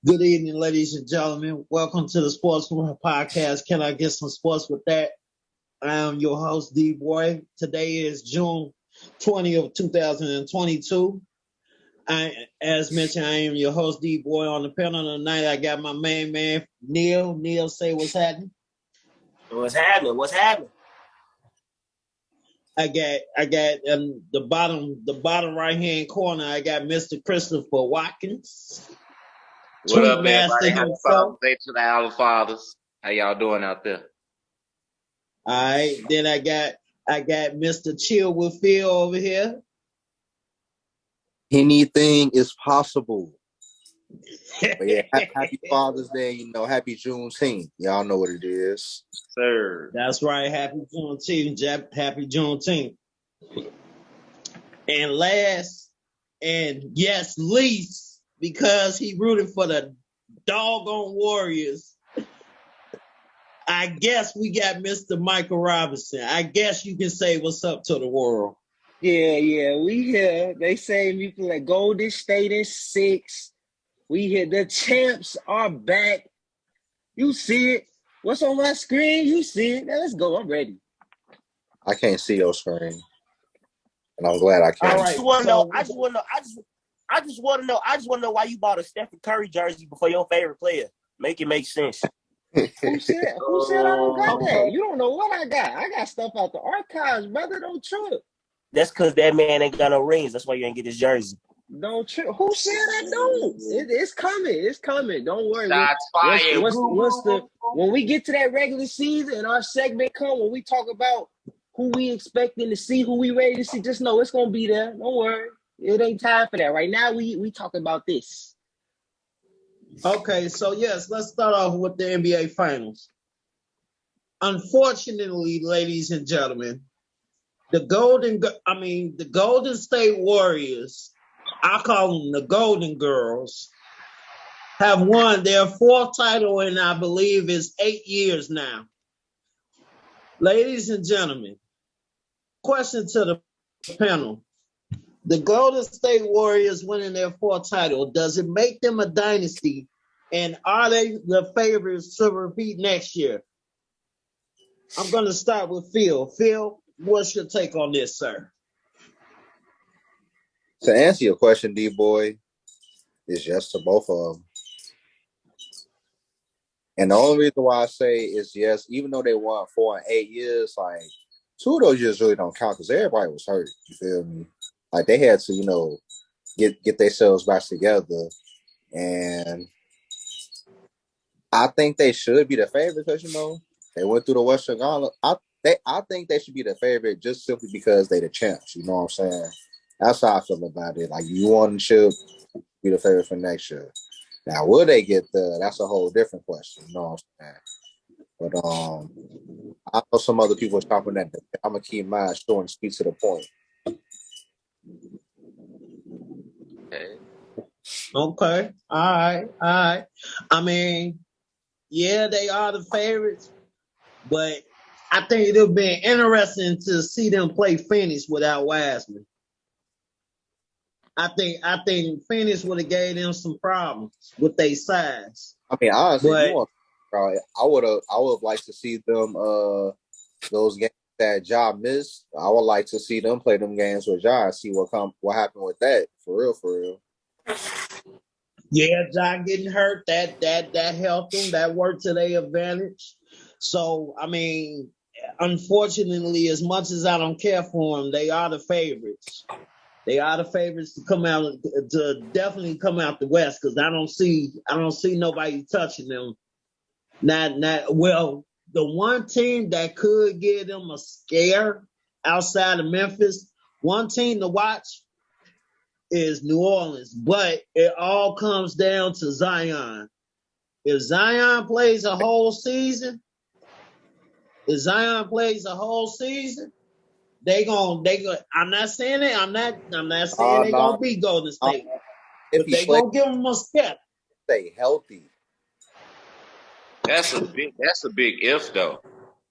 Good evening, ladies and gentlemen. Welcome to the Sports Podcast. Can I get some sports with that? I am your host, D-Boy. Today is June 20th, 2022. As mentioned, I am your host, D-Boy. On the panel tonight, I got my main man, Neil. Neil, say what's happening. What's happening? I got the bottom right hand corner. I got Mr. Christopher Watkins. What up, everybody? Happy Father's Day to the Our Fathers. How y'all doing out there? All right. Then I got Mr. Chill with Phil over here. Anything is possible. But yeah, happy Father's Day, happy Juneteenth. Y'all know what it is. Sir. That's right. Happy Juneteenth. Happy Juneteenth. And last, and yes, least, because he rooted for the doggone Warriors, I guess we got Mr. Michael Robinson. I guess you can say what's up to the world. Yeah, we here. They say we play Golden State in 6. We here. The champs are back. You see it. What's on my screen? You see it. Now let's go. I'm ready. I can't see your screen. And I'm glad I can't. All right. I just want to know why you bought a Steph Curry jersey before your favorite player. Make it make sense. Who said I don't got that? You don't know what I got. I got stuff out the archives, brother. Don't trip. That's because that man ain't got no rings. That's why you ain't get his jersey. Don't trip. Who said I don't? It's coming. It's coming. Don't worry. Shots fired. When we get to that regular season and our segment come, when we talk about who we expecting to see, who we ready to see, just know it's gonna be there. Don't worry. It ain't time for that. Right now, we talking about this. Okay, so yes, let's start off with the NBA Finals. Unfortunately, ladies and gentlemen, the Golden State Warriors, I call them the Golden Girls, have won their 4th title in, I believe, is 8 years now. Ladies and gentlemen, question to the panel. The Golden State Warriors winning their 4th title, does it make them a dynasty? And are they the favorites to repeat next year? I'm going to start with Phil. Phil, what's your take on this, sir? To answer your question, D-Boy, is yes to both of them. And the only reason why I say is yes, even though they won 4 and 8 years, like 2 of those years really don't count because everybody was hurt. You feel me? Like they had to, get themselves back together. And I think they should be the favorite because, they went through the Western Gauntlet. I think they should be the favorite just simply because they the champs. You know what I'm saying? That's how I feel about it. Like you want to should be the favorite for next year. Now, will they get there? That's a whole different question. You know what I'm saying? But I know some other people are talking that. I'm gonna keep mine short and speak to the point. Okay. All right. I mean, yeah, they are the favorites, but I think it'll be interesting to see them play Phoenix without Wiseman. I think Phoenix would have gave them some problems with their size. I mean, honestly, I would have liked to see them those games that Ja missed. I would like to see them play them games with Ja and see what happened with that for real. Yeah, Ja getting hurt, that helped them. That worked to their advantage. So, I mean, unfortunately, as much as I don't care for them, they are the favorites. They are the favorites to definitely come out the West because I don't see nobody touching them. Well, the one team that could give them a scare outside of Memphis, one team to watch is New Orleans, but it all comes down to Zion. If Zion plays a whole season, they go. I'm not saying it. I'm not saying they're gonna beat Golden State, but they gonna give them a step. Stay healthy. That's a big if though.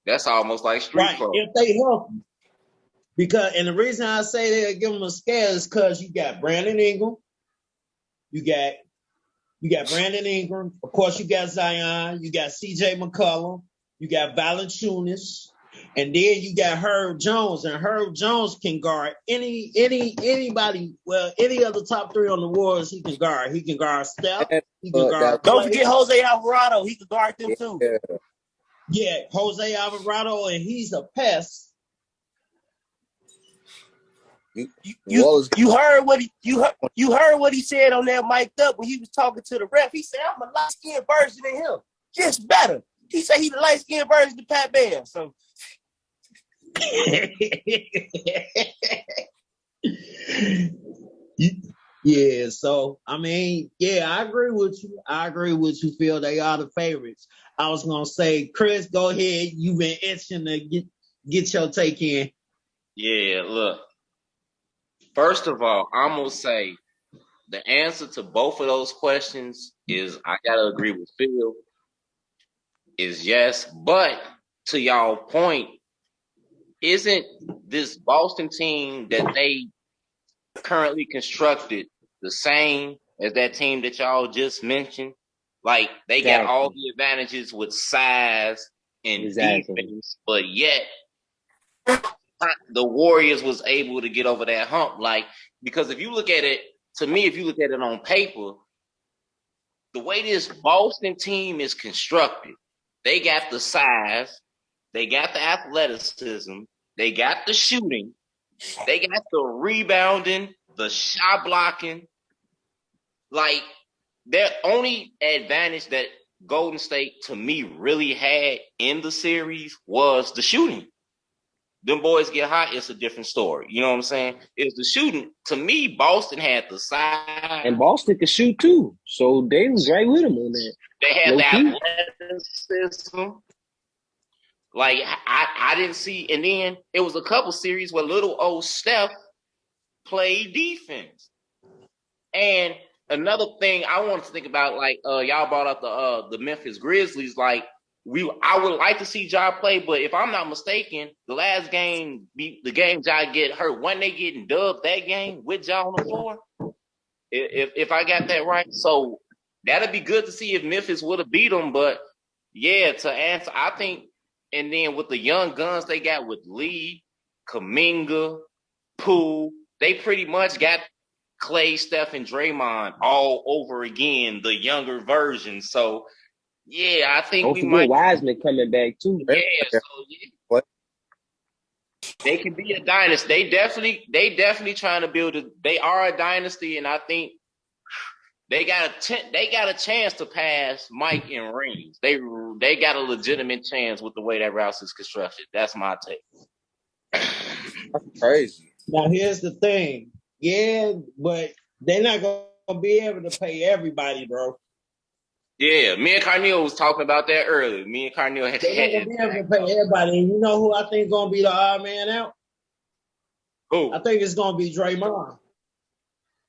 That's almost like street pro. If they healthy. And the reason I say they'll give them a scare is because you got Brandon Ingram, you You got Brandon Ingram. Of course, you got Zion. You got C.J. McCollum. You got Valanciunas. And then you got Herb Jones. And Herb Jones can guard anybody. Well, any of the top three on the Warriors he can guard. He can guard Steph. He can guard Don't Clay. forget Jose Alvarado. He can guard them too. Yeah, Jose Alvarado, and he's a pest. You heard what he said on that mic'd up when he was talking to the ref. He said, "I'm a light skinned version of him, just better." He said he's the light skinned version of Pat Bear. So, yeah. So I mean, yeah, I agree with you. Phil. They are the favorites. I was gonna say, Chris, go ahead. You've been itching to get your take in. Yeah, look. First of all, I'm going to say the answer to both of those questions is, I got to agree with Phil, is yes. But to y'all point, isn't this Boston team that they currently constructed the same as that team that y'all just mentioned? Like, they got all the advantages with size and defense, but yet the Warriors was able to get over that hump. Like, because if you look at it, to me, if you look at it on paper, the way this Boston team is constructed, they got the size, they got the athleticism, they got the shooting, they got the rebounding, the shot blocking. Like, their only advantage that Golden State, to me, really had in the series was the shooting. Them boys get hot, it's a different story. You know what I'm saying? It's the shooting. To me, Boston had the size. And Boston could shoot too. So they was right with them on that. They had the athleticism. Like, I didn't see. And then it was a couple series where little old Steph played defense. And another thing I wanted to think about, like, y'all brought up the Memphis Grizzlies. Like, I would like to see Ja play, but if I'm not mistaken, the last game, the game Ja get hurt, when they getting dubbed that game with Ja on the floor, if I got that right. So that'd be good to see if Memphis would have beat them. But yeah, to answer, I think, and then with the young guns they got with Lee, Kuminga, Poole, they pretty much got Clay, Steph, and Draymond all over again, the younger version. So yeah, I think we might. Wiseman coming back too. Yeah, so yeah. They can be a dynasty. They definitely trying to build they are a dynasty, and I think they got a chance to pass Mike in rings. They got a legitimate chance with the way that route is constructed. That's my take. That's crazy. Now here's the thing. Yeah, but they're not gonna be able to pay everybody, bro. Yeah, me and Carneal was talking about that earlier. Me and Carneal had they're gonna be able to pay everybody. And you know who I think is gonna be the odd man out? Who? I think it's gonna be Draymond.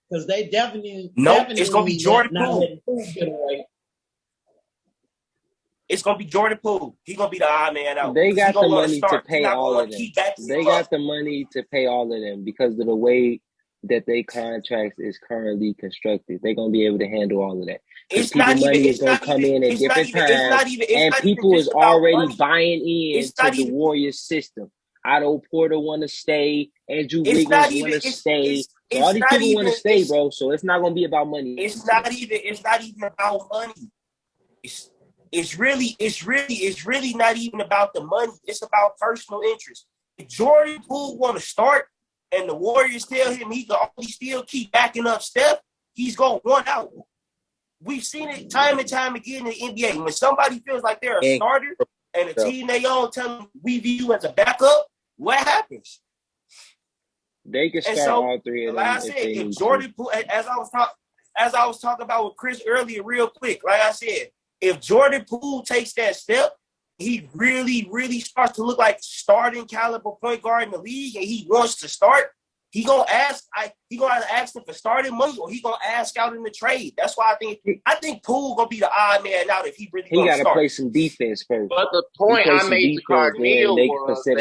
Because they definitely it's gonna be Jordan Poole. It's gonna be Jordan Poole. He's gonna be the odd man out. They got the money to pay all of them. They got the money to pay all of them because of the way that they contracts is currently constructed. They're gonna be able to handle all of that. It's not even. Money is gonna come in at different times, and people is already buying in to the Warriors system. Otto Porter want to stay. Andrew Wiggins want to stay. So all these people want to stay, bro. So it's not gonna be about money. It's not even about money. It's really not even about the money. It's about personal interest. If Jordan Poole want to start, and the Warriors tell him he can only still keep backing up Steph, he's gonna want out. We've seen it time and time again in the NBA. When somebody feels like they're a starter and a team they own tell them we view you as a backup, what happens? They can start all three of them. Like I said, if Jordan Poole, as I was talking about with Chris earlier, real quick, like I said, if Jordan Poole takes that step, he really, really starts to look like starting caliber point guard in the league, and he wants to start. He gonna ask him for starting money, or he gonna ask out in the trade. That's why I think Poole gonna be the odd man out if he really. He got to play some defense first. But the point I made to Carneal was that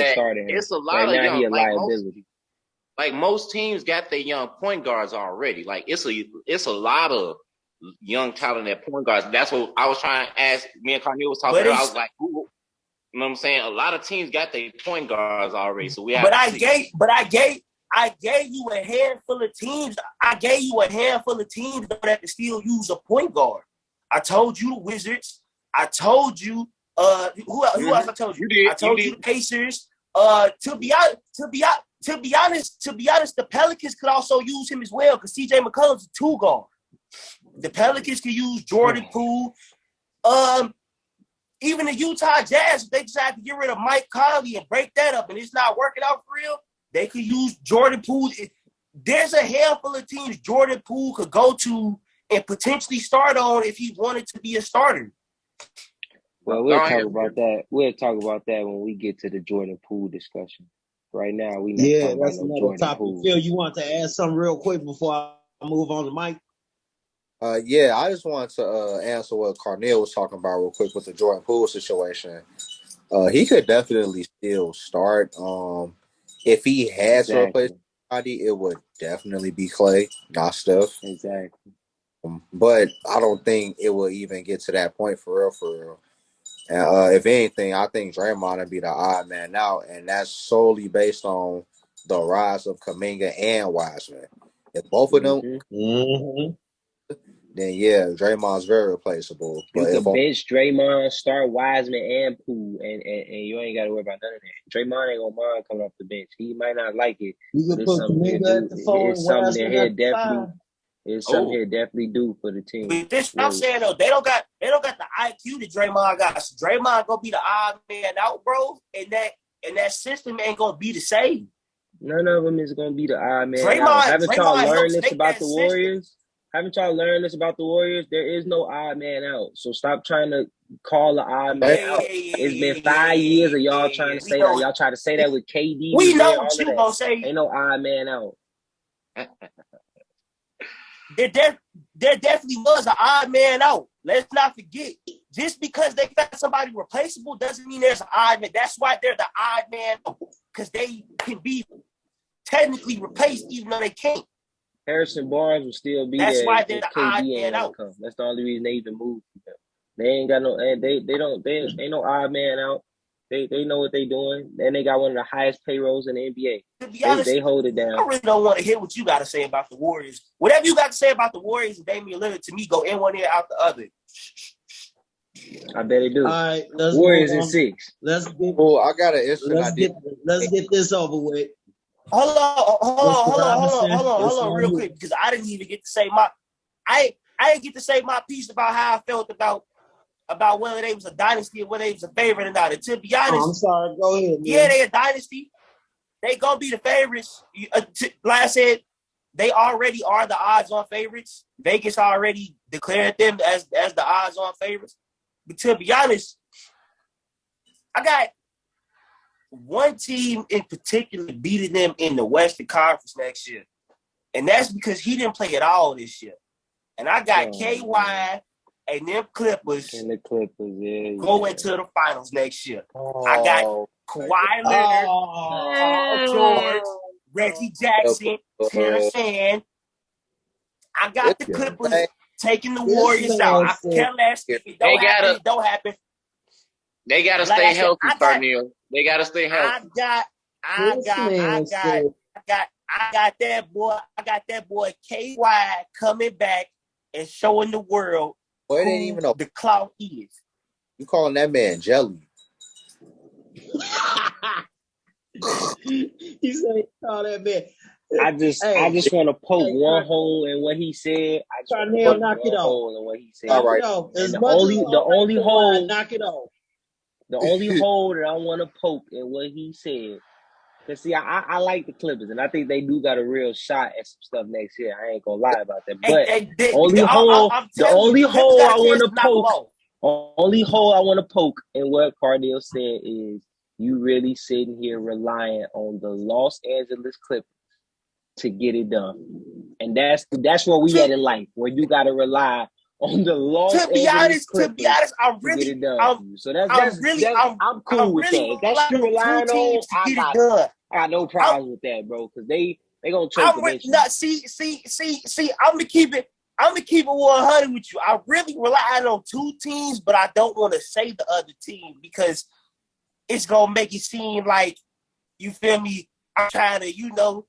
it's a lot of young. Like most teams got their young point guards already. Like it's a lot of young talent at point guards. That's what I was trying to ask. Me and Carneal was talking earlier. I was like, who? You know what I'm saying? A lot of teams got their point guards already, so we have. I gave you a handful of teams. I gave you a handful of teams that can still use a point guard. I told you the Wizards. I told you who else I told you? I told you the Pacers. To be honest, the Pelicans could also use him as well because CJ McCollum's a 2 guard. The Pelicans could use Jordan Poole. Even the Utah Jazz, if they decide to get rid of Mike Conley and break that up and it's not working out for real, they could use Jordan Poole. There's a handful of teams Jordan Poole could go to and potentially start on if he wanted to be a starter. Well, we'll talk about that. We'll talk about that when we get to the Jordan Poole discussion. Right now, we not talking about no Jordan topic. Poole. Phil, you want to add something real quick before I move on to Mike? Yeah, I just wanted to answer what Carneal was talking about real quick with the Jordan Poole situation. He could definitely still start. If he had to replace somebody, it would definitely be Clay, not Steph. Exactly. But I don't think it will even get to that point for real, for real. And if anything, I think Draymond would be the odd man out, and that's solely based on the rise of Kuminga and Wiseman. If both of them, then yeah, Draymond's very replaceable. But you can bench Draymond, start Wiseman and Poole, and you ain't got to worry about none of that. Draymond ain't gonna mind coming off the bench. He might not like it. You can put Kuminga at the 4 and Wiseman at the 5. It's something he'll definitely do for the team. But this I'm saying though, they don't got the IQ that Draymond got. So Draymond gonna be the odd man out, bro, and that system ain't gonna be the same. None of them is gonna be the odd man out. Haven't y'all learned this about the Warriors? Haven't y'all learned this about the Warriors? There is no odd man out. So stop trying to call the odd man out. It's been 5 years of y'all trying to say that. Y'all try to say that with KD. We know what you gonna say. Ain't no odd man out. There definitely was an odd man out. Let's not forget. Just because they found somebody replaceable doesn't mean there's an odd man. That's why they're the odd man out, because they can be technically replaced even though they can't. Harrison Barnes will still be there. That's why they're the odd man out. That's the only reason they even moved. They ain't got no. They ain't no odd man out. They know what they doing, and they got one of the highest payrolls in the NBA. To be honest, they hold it down. I really don't want to hear what you got to say about the Warriors. Whatever you got to say about the Warriors and Damian Lillard, to me, go in one ear, out the other. I bet they do. All right, Warriors in 6. Let's get. Oh, I got an instant. Let's get this over with. Hold on, real quick, because I didn't even get to say my. I didn't get to say my piece about how I felt about whether they was a dynasty or whether they was a favorite or not. And to be honest, I'm sorry. Go ahead. Man. Yeah, they a dynasty. They gonna be the favorites. Like I said, they already are the odds-on favorites. Vegas already declared them as the odds-on favorites. But to be honest, I got one team in particular beating them in the Western Conference next year, and that's because he didn't play at all this year. And I got KY. And them Clippers, going to the finals next year. I got Kawhi Leonard, Paul George, Reggie Jackson, Terrence Mann. I got the Clippers taking the Warriors out. I care less if it don't happen. It don't happen. They gotta stay healthy, Carneal. They gotta stay healthy. I got that boy. I got that boy KY coming back and showing the world. Boy, it ain't even know the clout is. You calling that man jelly? He said, "Call that man." I just want to poke one hole in what he said. I just want to poke one hole in what he said. All right. The only hole, knock it off. The only hole that I want to poke in what he said. Cause see, I like the Clippers, and I think they do got a real shot at some stuff next year. I ain't gonna lie about that. But the only hole I want to poke in what Carneal said is you really sitting here relying on the Los Angeles Clippers to get it done, and that's where we at in life, where you got to rely on the Los Angeles Clippers. To be honest, I'm really, I'm cool with that. That's you relying on. I got no problem with that, bro, because they gonna choke eventually. See, I'm gonna keep it. I'm gonna keep it 100 with you. I really rely on two teams, but I don't want to say the other team because it's gonna make it seem like, you feel me, I'm trying to,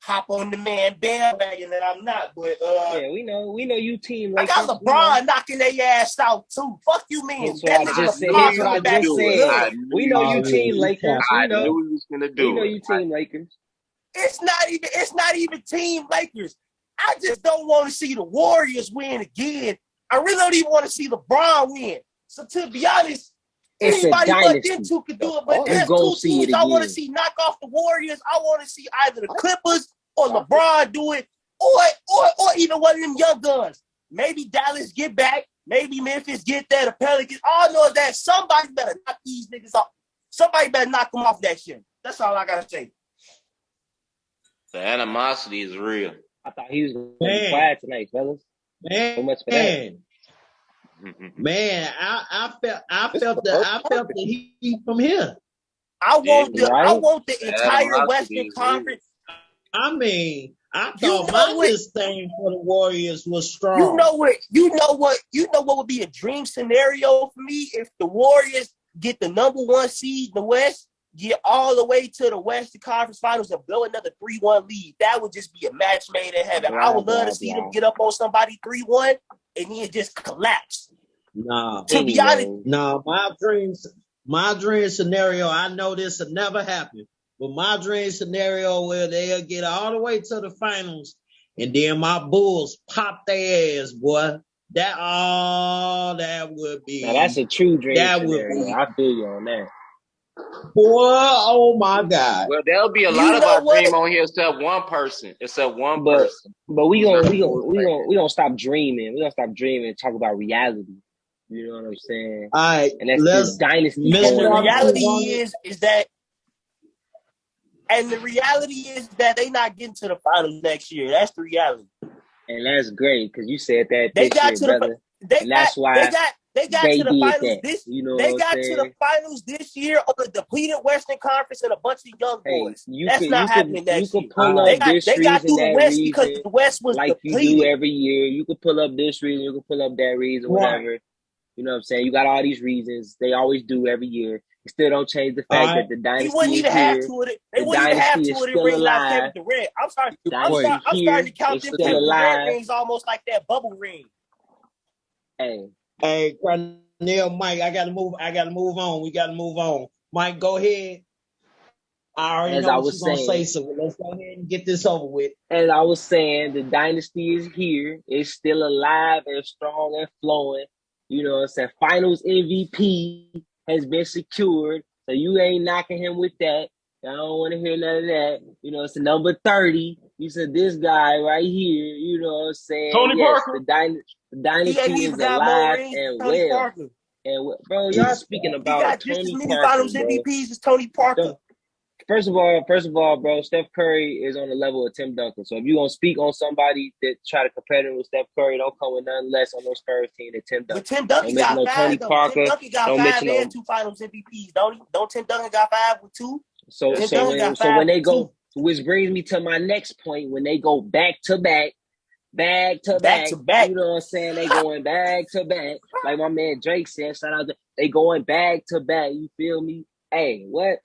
hop on the man bandwagon that I'm not. But yeah, we know you team I Lakers. got LeBron knocking their ass out too. Fuck you, man. That's what That I nigga just said. knew LeBron That's you what I coming was back gonna just do it. said. I good. knew We you know was you Oh, gonna team yeah, he Lakers. We I know. knew you was gonna We do know it. you team Lakers. It's not even team Lakers. I just don't want to see the Warriors win again. I really don't even want to see LeBron win. So to be honest, It's a anybody but them dynasty. two could do it. But You there's gonna two see it teams I want to again. see knock off the Warriors. I want to see either the Clippers or LeBron do it, or even one of them young guns. Maybe Dallas get back. Maybe Memphis get there. The Pelicans. All I know is that somebody better knock these niggas off. Somebody better knock them off that shit. That's all I gotta say. The animosity is real. I thought he was gonna be man, quiet tonight, fellas. So much for that. man. I This is felt the the first heat from here. I Yeah, want the Right? entire animosity Western is real. Conference. I mean, I You thought know my what? disdain for the Warriors was You strong. know what would be a dream scenario for me if the Warriors get the number 1 seed in the West, get all the way to the Western Conference Finals and blow another 3-1 lead. That would just be a match made in heaven. I would love to see them get up on somebody 3-1 and then just collapse. Nah, To be honest, my dream scenario. I know this will never happen, but my dream scenario where they'll get all the way to the finals, and then my Bulls pop their ass, boy. That would be. Now that's a true dream That would scenario. be. I feel you on that. Boy, oh my God. Well, there'll be a you lot of know our what? dream on here except one person. But we Who's our gonna Bulls fan. we gonna stop dreaming. We gonna stop dreaming and talk about reality. You know what I'm saying? All right, And that's this let's dynasty Mr. And the forming now. reality is that they not getting to the finals next year. That's the reality. And that's great because you said that They this got year, to the brother. they And got that's they why got they got they to the did finals that. this You know they what I'm got to the saying? finals this year on a depleted Western Conference and a bunch of young Hey, boys. That's not happening you next could year. pull All up right. this They got reason, through the that West because reason, the West was like you do depleted. every year. You could pull up this reason, you could pull up that reason, Right. whatever. You know what I'm saying? You got all these reasons. They always do every year. It still don't change the fact that the He dynasty wouldn't is even have here. to it. They The wouldn't even have dynasty to is it in still ring out alive. Kevin Durant. I'm Dynasty starting to here. count It's them still Kevin Durant alive. rings almost like that bubble ring. Hey, Hey, Cornell, Mike, I gotta move on. We gotta move on. Mike, go ahead. I already as know I what was you're gonna say, saying, so let's go ahead and get this over with. the dynasty is here. It's still alive and strong and flowing. You know what I'm saying? Finals MVP has been secured. So you ain't knocking him with that. I don't want to hear none of that. You know, it's number 30. You said this guy right here, you know what I'm saying? Tony Yes, Parker. the He ain't dynasty even is got more alive rings than and Tony well. Parker. And bro, y'all speaking He about got just as Tony many Parker, finals bro. MVPs as Tony Parker. First of all, bro, Steph Curry is on the level of Tim Duncan. So if you're gonna speak on somebody that try to compare him with Steph Curry, don't come with nothing less on those Spurs team than Tim Duncan. But Tim Duncan Don't mention got no 5 Tony though. Tim Parker. Duncan got Don't 5 mention and no. 2 finals MVPs, don't he? Don't Tim Duncan got 5 with 2? So Tim so Duncan when got so 5 when they with go, 2. which brings me to my next point, when they go back to back, Back to you know what I'm saying? They going back to back, like my man Drake said. Shout out, they going back to back. You feel me? Hey, what?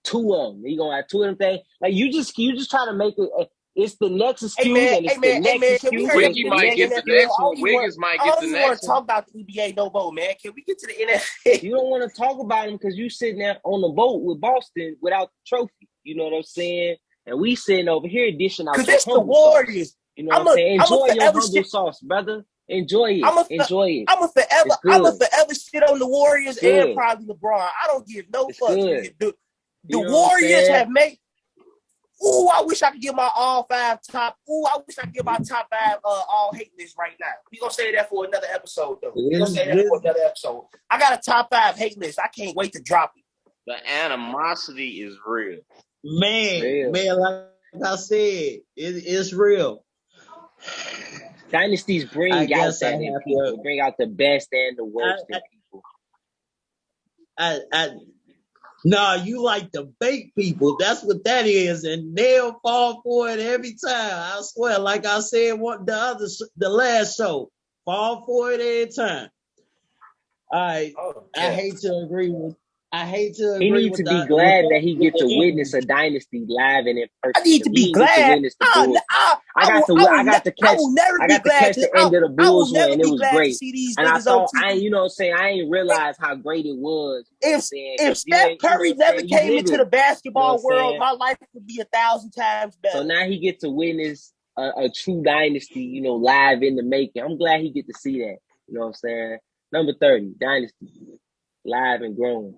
2 of them. You gonna have 2 of them things. Like you just try to make it. It's the next excuse, and it's the next Can we excuse, and hurry up it's Wiggy and the get to might the next get the NFL? excuse. next one. Wiggins might I get don't the even want next to one. talk about the NBA no more, man. Can we get to the NFL? You don't want to talk about them because you sitting there on the boat with Boston without the trophy. You know what I'm saying? And we sitting over here dishing out Because your it's the humble sauce. Warriors. You know what I'm saying? I'm a Enjoy your forever humble shit. sauce, brother. Enjoy it. I'm a It's good. forever shit on the Warriors and probably LeBron. I don't give no It's fucks. good. The You know what I'm Warriors saying? have made. Ooh, I wish I could get my all 5 top. Ooh, I wish I could get my top 5 all hate list right now. We gonna say that for another episode though. I got a top 5 hate list. I can't wait to drop it. The animosity is real. Man, like I said, it's real. Dynasties bring out that in people. Bring out the best and the worst in people. Nah, you like to bait people. That's what that is, and they'll fall for it every time. I swear, like I said, the last show, fall for it every time. All right, Oh, I yeah. hate to agree with. I hate to He agree needs with to be the with glad the that he with get to the witness enemy. a dynasty live and in person. I need to be He didn't get to glad. witness the Bulls. I got I will never be to glad catch to. the end of the I will Bulls never win. It be was glad to great. see these And I niggas on thought TV. I ain't realize how great it was. You know what I'm If saying? if Because you Steph ain't, Curry never you came into the nigga. You know what I'm basketball world, saying? my life would be 1,000 times So better. now he get to witness a true dynasty, live in the making. I'm glad he get to see that. You know what I'm saying? Number 30, Dynasty, live and growing.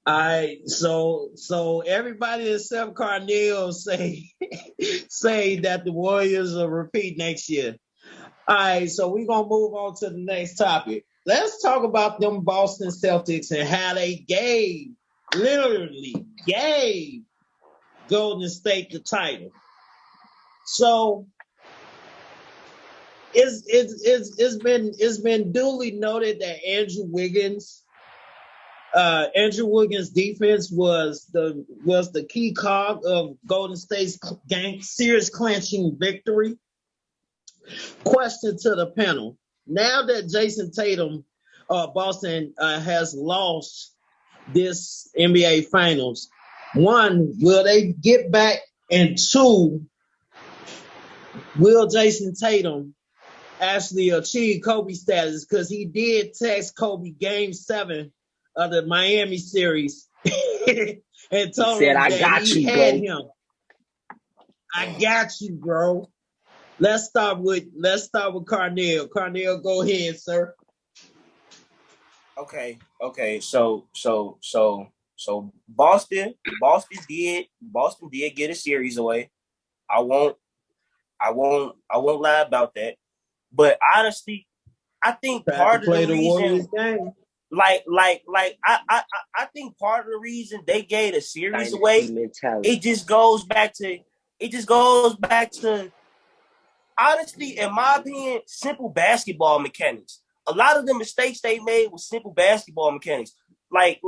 All right, so everybody except Carnell say say that the Warriors will repeat next year. All right, so we're gonna move on to the next topic. Let's talk about them Boston Celtics and how they literally gave Golden State the title. So it's been duly noted that Andrew Wiggins' defense was the key cog of Golden State's series clinching victory. Question to the panel: now that Jason Tatum, Boston has lost this NBA Finals, one, will they get back, and two, will Jason Tatum actually achieve Kobe status? Because he did text Kobe Game 7 of the Miami series and He told said, him I that got he you, had bro. him. I got you, bro. Let's start with Carnell. Carnell, go ahead, sir. Okay. So Boston did get a series away. I won't lie about that. But honestly, I think Tried to part of the play the reason, Warriors game. I think part of the reason they gave a series Dynasty away, mentality. it just goes back to honestly, in my opinion, simple basketball mechanics. A lot of the mistakes they made was simple basketball mechanics. Like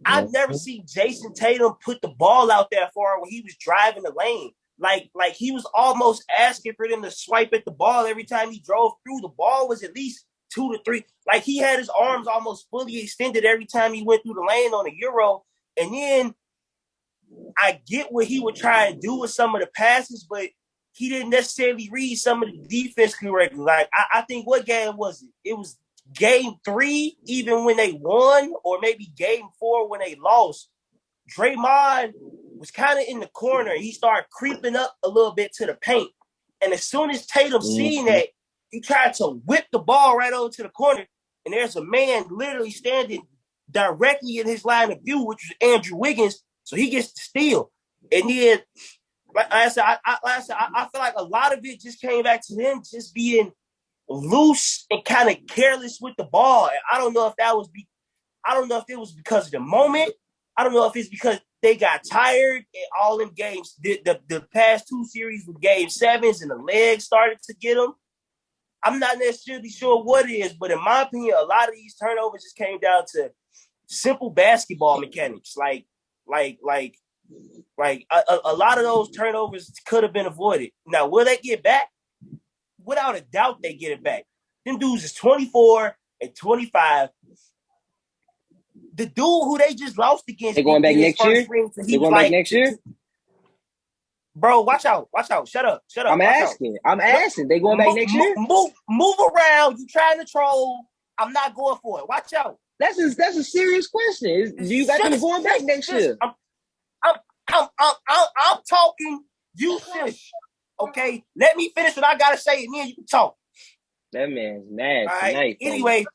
I've never seen Jason Tatum put the ball out there far when he was driving the lane. Like he was almost asking for them to swipe at the ball every time he drove through. The ball was at least 2 to 3. Like he had his arms almost fully extended every time he went through the lane on a Euro. And then I get what he would try and do with some of the passes, but he didn't necessarily read some of the defense correctly. Like I think what game was it? It was game 3, even when they won, or maybe game 4 when they lost. Draymond was kind of in the corner. He started creeping up a little bit to the paint. And as soon as Tatum seen that, he tried to whip the ball right over to the corner. And there's a man literally standing directly in his line of view, which was Andrew Wiggins. So he gets to steal. And then, like I said, I feel like a lot of it just came back to them just being loose and kind of careless with the ball. And I don't know if it was because of the moment. I don't know if it's because they got tired in all them games. The past 2 series with game 7s and the legs started to get them. I'm not necessarily sure what it is, but in my opinion, a lot of these turnovers just came down to simple basketball mechanics. Like a lot of those turnovers could have been avoided. Now, will they get back? Without a doubt, they get it back. Them dudes is 24 and 25. The dude who they just lost against They going didn't back get his next year? first ring. So he They was going back like, next year? bro, watch out. Shut up. I'm Watch out. asking. They going back next year? Move around. You trying to troll. I'm not going for it. Watch out. That's a serious question. Do you got them going back next year? I'm talking. You finish. Okay? Let me finish what I got to say, and then you can talk. That man's mad All tonight. right?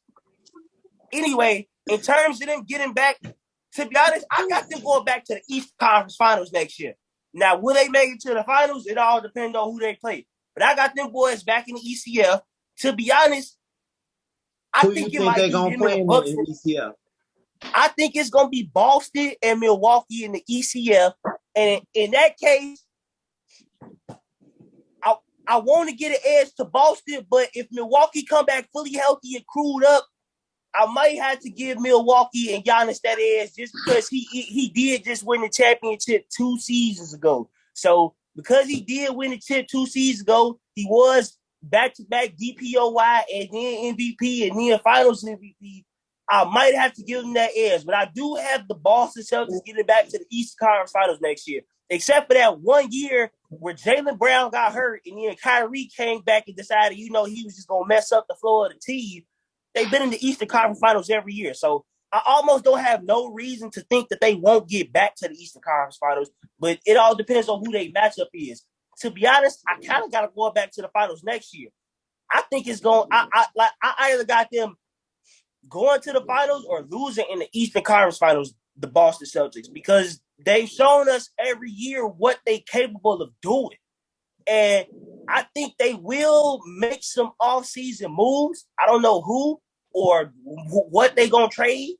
Anyway, in terms of them getting back, to be honest, I got them going back to the East Conference Finals next year. Now, will they make it to the finals? It all depends on who they play. But I got them boys back in the ECF. To be honest, I Who think you it think might they be gonna them and play the in Bucks. the ECF? I think it's gonna be Boston and Milwaukee in the ECF. And in that case, I want to get an edge to Boston, but if Milwaukee come back fully healthy and crewed up, I might have to give Milwaukee and Giannis that edge just because he did just win the championship 2 seasons ago. So because he did win the chip 2 seasons ago, he was back-to-back DPOY and then MVP and then Finals MVP. I might have to give him that edge, but I do have the Boston Celtics getting back to the Eastern Conference Finals next year, except for that 1 year where Jaylen Brown got hurt and then Kyrie came back and decided, he was just going to mess up the floor of the team. They've been in the Eastern Conference Finals every year, so I almost don't have no reason to think that they won't get back to the Eastern Conference Finals, but it all depends on who their matchup is. To be honest, I kind of got to go back to the finals next year. I think it's going. I either got them going to the finals or losing in the Eastern Conference Finals, the Boston Celtics, because they've shown us every year what they're capable of doing. And I think they will make some off-season moves. I don't know who or what they're going to trade,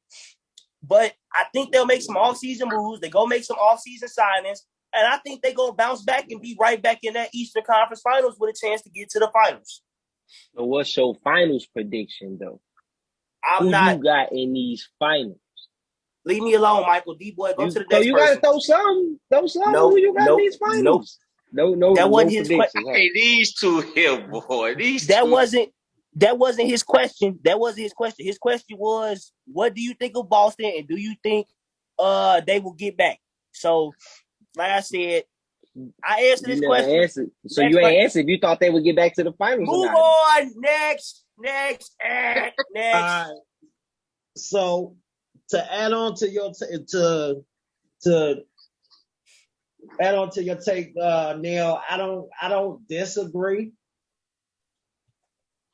but I think they'll make some off-season moves. They go make some off-season signings, and I think they're going to bounce back and be right back in that Eastern Conference Finals with a chance to get to the finals. So what's your finals prediction, though? You got in these finals? Leave me alone, Michael. D-boy, go to the next person. So you got to throw some. Who you got in these finals? No, that wasn't his question. Hey, these two here, boy. That wasn't his question. That wasn't his question. His question was, what do you think of Boston, and do you think they will get back? So, like I said, I answered this question. So you ain't answered if you thought they would get back to the finals. Move on. Next. So to add on to your add on to your take, Neil, I don't disagree.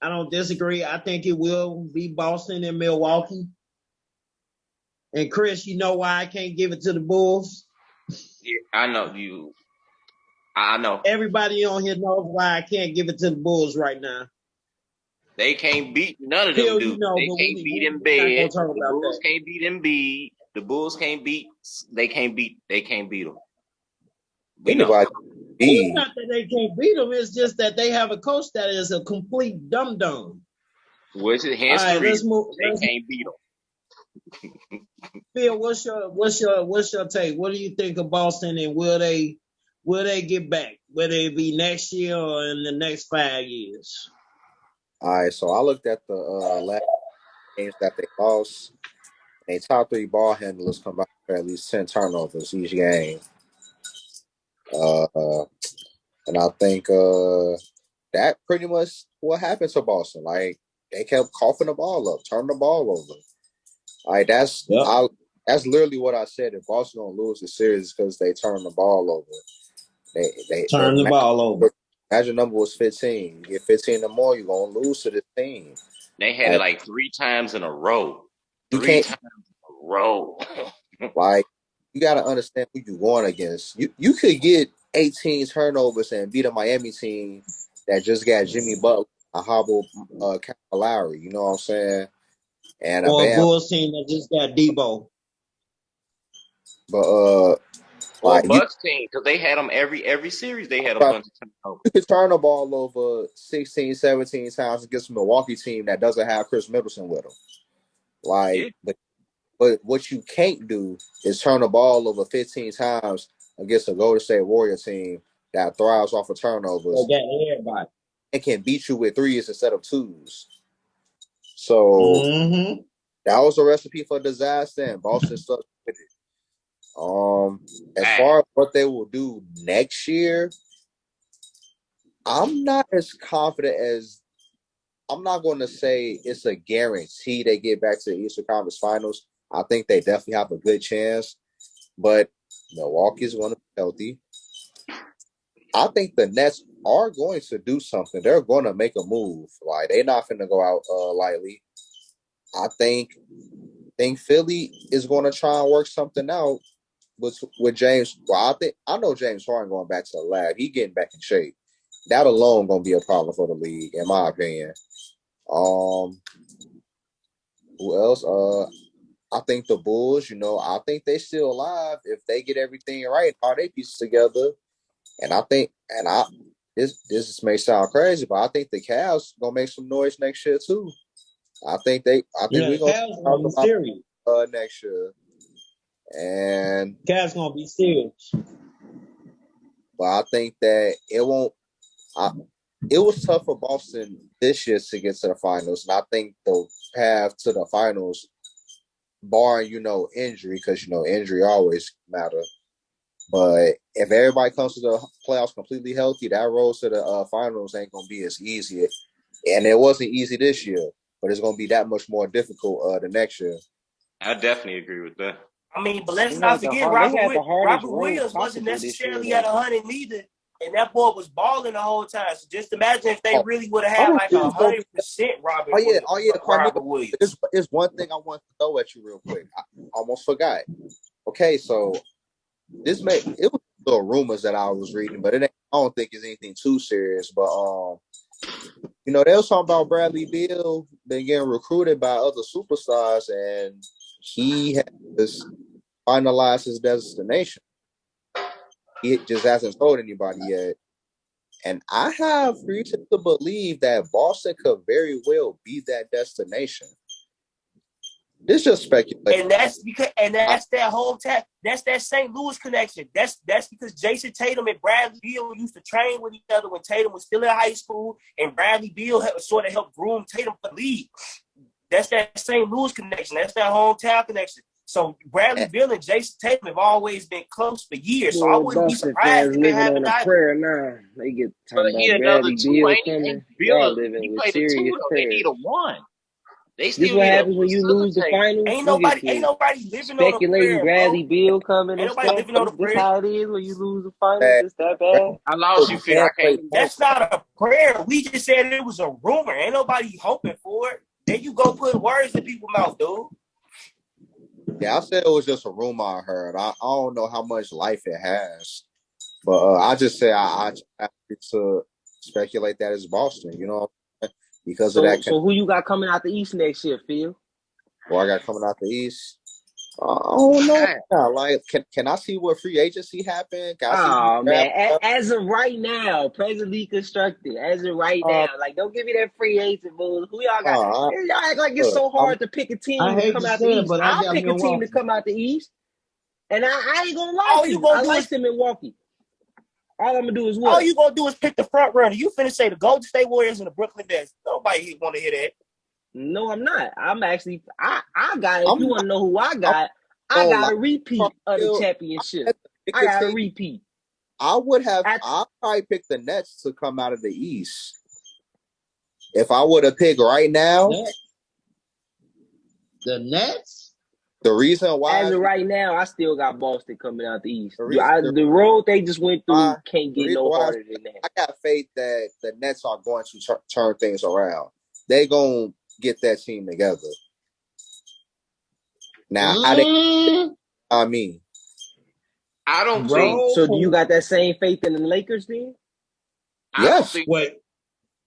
I think it will be Boston and Milwaukee. And Chris, you know why I can't give it to the Bulls? Yeah, I know you. I know. Everybody on here knows why I can't give it to the Bulls right now. They can't beat none of them dudes. They can't beat Embiid. The Bulls can't beat Embiid. The Bulls can't beat. They can't beat them. Anybody. It's not that they can't beat them. It's just that they have a coach that is a complete dum-dum. Hence the reason they can't beat them. Phil, what's your take? What do you think of Boston, and will they get back? Whether it be next year or in the next 5 years? All right, so I looked at the last games that they lost. And top 3 ball handlers come back for at least 10 turnovers each game. And I think that pretty much what happened to Boston. Like, they kept coughing the ball up, turning the ball over. Like, that's literally what I said. If Boston don't lose the series because they turn the ball over. They turn the ball over. Magic number was 15. You get 15 or more, you're gonna lose to this team. They had it like 3 times in a row. 3 times in a row. Like, you got to understand who you're going against. You could get 18 turnovers and beat a Miami team that just got Jimmy Butler, a hobble Lowry. You know what I'm saying? And or a Bulls team that just got Debo. But like Bucks team, because they had them every series. They had a bunch of turnovers. You could turn the ball over 16, 17 times against a Milwaukee team that doesn't have Chris Middleton with them. Like, but what you can't do is turn the ball over 15 times against a Golden State Warrior team that thrives off of turnovers. Everybody. And can beat you with 3s instead of 2s. So that was a recipe for disaster, and Boston stuck with it. As far as what they will do next year, I'm not as confident as I'm not going to say it's a guarantee they get back to the Eastern Conference Finals. I think they definitely have a good chance, but Milwaukee's going to be healthy. I think the Nets are going to do something. They're going to make a move. Like, they're not going to go out lightly. I think Philly is going to try and work something out with James. Well, I know James Harden going back to the lab. He getting back in shape. That alone going to be a problem for the league, in my opinion. Who else? I think the Bulls, I think they still alive if they get everything right, all they pieces together. And I think, this may sound crazy, but I think the Cavs gonna make some noise next year too. I think we're Yeah, gonna Cavs talk gonna be about serious. next year. And Cavs gonna be serious. but I think that it won't. It was tough for Boston this year to get to the finals, and I think the path to the finals, barring injury, because injury always matter. But if everybody comes to the playoffs completely healthy, that road to the finals ain't gonna be as easy. And it wasn't easy this year, but it's gonna be that much more difficult the next year. I definitely agree with that. I mean, but let's They not had forget they had the hardest Robert road Williams wasn't possible this year, necessarily though. at 100 neither, and that boy was balling the whole time. So just imagine if they Oh, really would have had Robert like Williams gonna be. 100% Oh yeah, Robert Carmelo. Williams. There's one thing I want to throw at you real quick. I almost forgot. Okay, so it was little rumors that I was reading, but I don't think it's anything too serious. But they was talking about Bradley Beal been getting recruited by other superstars, and he has finalized his destination. He just hasn't told anybody yet. And I have reason to believe that Boston could very well be that destination. This just speculation. And that's that whole that's that St. Louis connection. That's because Jason Tatum and Bradley Beal used to train with each other when Tatum was still in high school, and Bradley Beal sort of helped groom Tatum for the league. That's that St. Louis connection. That's that hometown connection. So Bradley Beal and Jason Tatum have always been close for years. So I wouldn't be Boston surprised fans if it living happened on a either. prayer now. They get But talking he about another Bradley two, Beal ain't he? coming. Ain't Y'all Bill, living he with played a two serious though. They prayer. need a one. They This still what need a happens when you lose the facilitator. finals. Ain't You get nobody to living on a speculating prayer, bro. Bradley Beal coming Ain't and nobody stuff. living on a This prayer. how it is when you lose the finals. That It's that bad. I lost you, Phil. I can't. That's not a prayer. We just said it was a rumor. Ain't nobody hoping for it. Then you go put words in people's mouth, dude. Yeah, I said it was just a rumor I heard. I don't know how much life it has, but I just say I have to speculate that it's Boston. Because of that. So who you got coming out the East next year, Phil? Who I got coming out the East? I don't know. Like, can I see what free agency happened? Can I see who Oh man, draft? as of right now, presently constructed. As of right now, like don't give me that free agent bull. Who y'all got? Uh, Y'all act like it's so hard to pick a I team to hate come to out say the it, East. but I I'll got pick a team to Milwaukee. come out the East, and I ain't gonna lie All to you you. gonna I do like is them Milwaukee. All I'm gonna do is all what? you gonna do is pick the front runner. You finna say the Golden State Warriors and the Brooklyn Nets. Nobody want to hear that. No, I'm not. I'm actually I got. If I'm you not want to know who I gonna got lie. a repeat of the I championship. had to pick I a got a team. repeat. I probably pick the Nets to come out of the East. If I would have picked right now, The Nets? the reason why As is of because right now, I still got Boston coming out the East. the The road they just went through why can't the get reason no why is harder than that. I got faith that the Nets are going to turn things around. They gonna get that team together. Now, how they? I mean, I don't think. Bro. So do you got that same faith in the Lakers then? I don't yes, think. Wait,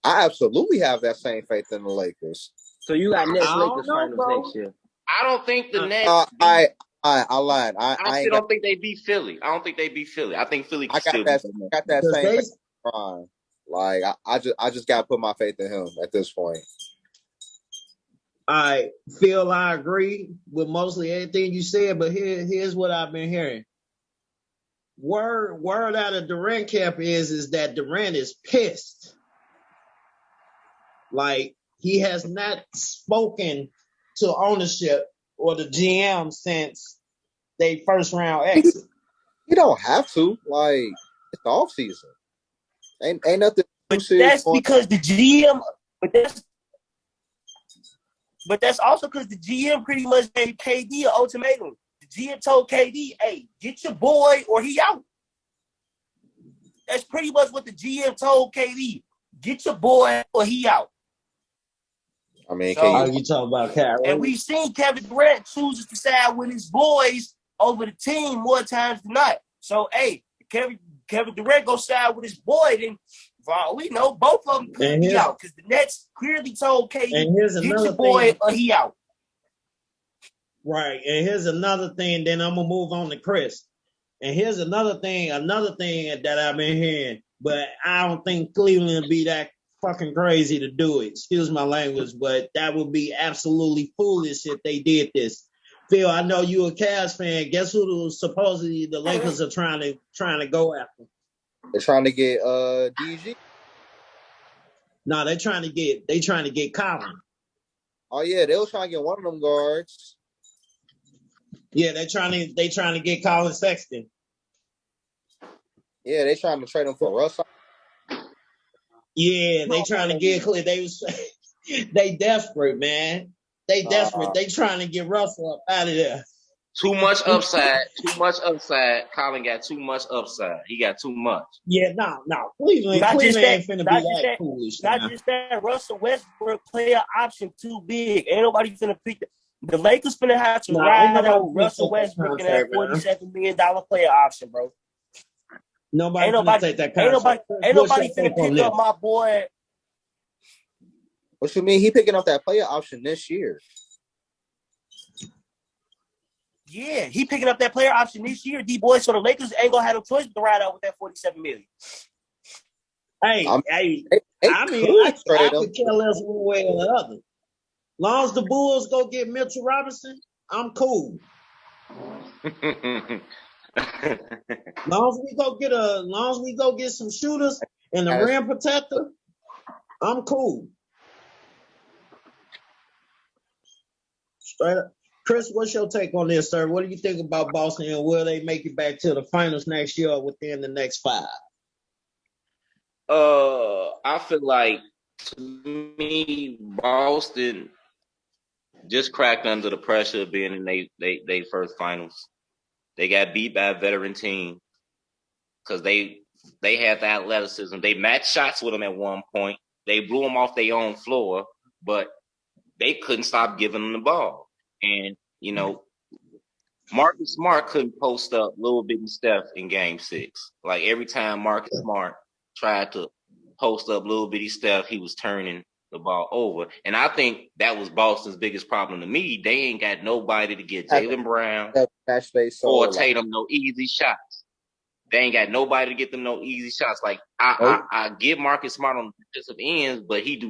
I absolutely have that same faith in the Lakers. So you got Nets I don't Lakers know, finals bro. next year. I don't think the Uh, Nets beat. I lied. I I still ain't got. don't think they beat Philly. I don't think they beat Philly. I think Philly I can got still beat that. them. I got that Because same faith in Brian. Like I just got to put my faith in him at this point. I feel I agree with mostly everything you said, but here's what I've been hearing. Word out of Durant camp is that Durant is pissed. Like he has not spoken to ownership or the GM since they first round exit. You don't have to. Like it's the off season. Ain't nothing too But serious that's going. because the GM. But that's also because the GM pretty much gave KD an ultimatum. The GM told KD, "Hey, get your boy or he out." That's pretty much what the GM told KD. Get your boy or he out. I mean, Are So, you talking about Kyrie? and we've seen Kevin Durant chooses to side with his boys over the team more times than not. So, hey, Kevin Durant go side with his boy, then for all we know, both of them could be out because the Nets clearly told KD, here's get your another boy thing. or he out. Right. And here's another thing, then I'm gonna move on to Chris. And here's another thing that I've been hearing, but I don't think Cleveland will be that fucking crazy to do it. Excuse my language, but that would be absolutely foolish if they did this. Phil, I know you a Cavs fan. Guess who supposedly the Lakers are trying to go after? They're trying to get DG. No, they're trying to get Colin. Oh yeah, they was trying to get one of them guards. Yeah, they're trying to get Colin Sexton. Yeah, they trying to trade him for Russell. Yeah, they trying to get clear. They desperate, man. They desperate. They trying to get Russell up out of there. Too much upside. Too much upside. Colin got too much upside. He got too much. Yeah, no. Cleveland ain't finna be that foolish. Not just that. Russell Westbrook player option too big. Ain't nobody finna pick that. The Lakers finna have to ride on Russell Westbrook and that $47 million player option, bro. Ain't nobody take that contract. Ain't nobody finna pick up my boy. What you mean? He picking up that player option this year? Yeah, he picking up that player option this year, D-boy. So the Lakers ain't gonna have no choice but to ride out with that $47 million. I could care less one way or the other. Long as the Bulls go get Mitchell Robinson, I'm cool. Long as we go get some shooters and the rim protector, I'm cool. Straight up. Chris, what's your take on this, sir? What do you think about Boston and will they make it back to the finals next year or within the next 5? I feel like, to me, Boston just cracked under the pressure of being in they first finals. They got beat by a veteran team because they had the athleticism. They matched shots with them at one point. They blew them off their own floor, but they couldn't stop giving them the ball. And, you know, Marcus Smart couldn't post up little bitty Steph in game 6. Like every time Marcus Smart tried to post up little bitty Steph, he was turning the ball over. And I think that was Boston's biggest problem to me. They ain't got nobody to get Jaylen Brown or Tatum no easy shots. They ain't got nobody to get them no easy shots. Like I give Marcus Smart on the defensive ends, but he's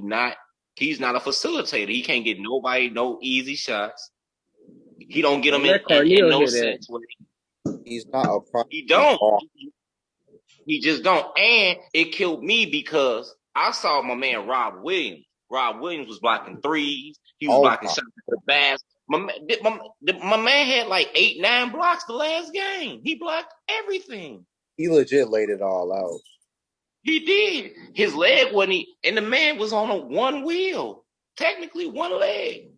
not a facilitator. He can't get nobody no easy shots. He don't get them in no sense. He's not a problem. He don't. He just don't. And it killed me because I saw my man Rob Williams. Rob Williams was blocking threes. He was blocking shots at the basket. My man had like 8-9 blocks the last game. He blocked everything. He legit laid it all out. He did. His leg wasn't, and the man was on one wheel, technically one leg.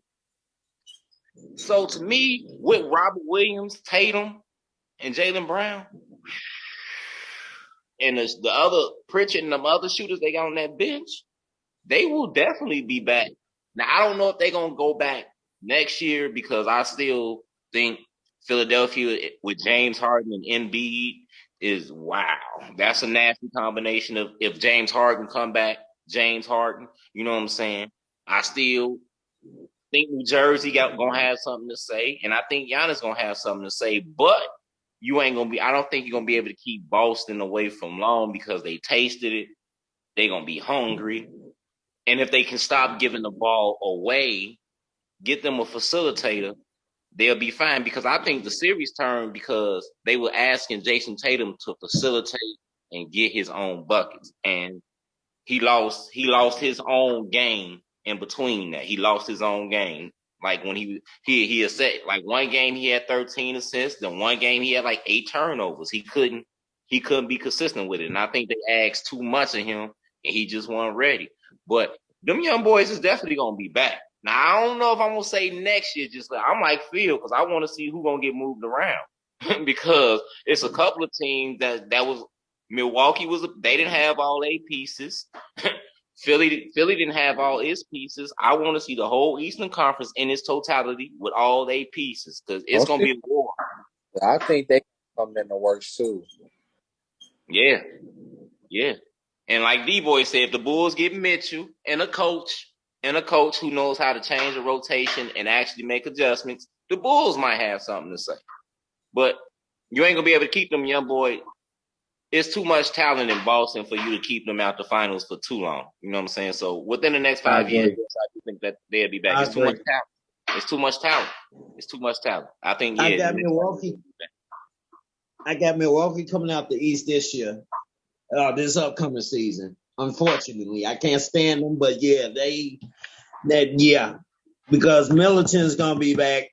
So to me, with Robert Williams, Tatum, and Jaylen Brown, and the other Pritchard and them other shooters they got on that bench, they will definitely be back. Now I don't know if they're gonna go back next year because I still think Philadelphia with James Harden and Embiid is wow. That's a nasty combination of if James Harden come back, James Harden, you know what I'm saying? I still think New Jersey gonna have something to say, and I think Giannis gonna have something to say, but you ain't gonna be. I don't think you're gonna be able to keep Boston away from long because they tasted it. They're gonna be hungry, and if they can stop giving the ball away, get them a facilitator, they'll be fine. Because I think the series turned because they were asking Jason Tatum to facilitate and get his own buckets, and he lost his own game in between that. He lost his own game. Like when he had said, like one game he had 13 assists, then one game he had like 8 turnovers. He couldn't be consistent with it. And I think they asked too much of him and he just wasn't ready. But them young boys is definitely gonna be back. Now I don't know if I'm gonna say next year, just like I'm like Phil, because I want to see who's gonna get moved around. Because it's a couple of teams that was Milwaukee they didn't have all 8 pieces. Philly didn't have all its pieces. I want to see the whole Eastern Conference in its totality with all 8 pieces because it's going to be a war. I think they come in the works too. Yeah. And like D-Boy said, if the Bulls get Mitchell and a coach who knows how to change the rotation and actually make adjustments, the Bulls might have something to say. But you ain't going to be able to keep them young boy it's too much talent in Boston for you to keep them out the finals for too long. You know what I'm saying? So within the next I 5 years, agree. yes, I do think that they'll be back. I It's too much agree. talent. It's too much talent. It's too much talent. I think I yeah. got Milwaukee. I got Milwaukee coming out the East this year. This upcoming season. Unfortunately, I can't stand them, but yeah, because Middleton's gonna be back,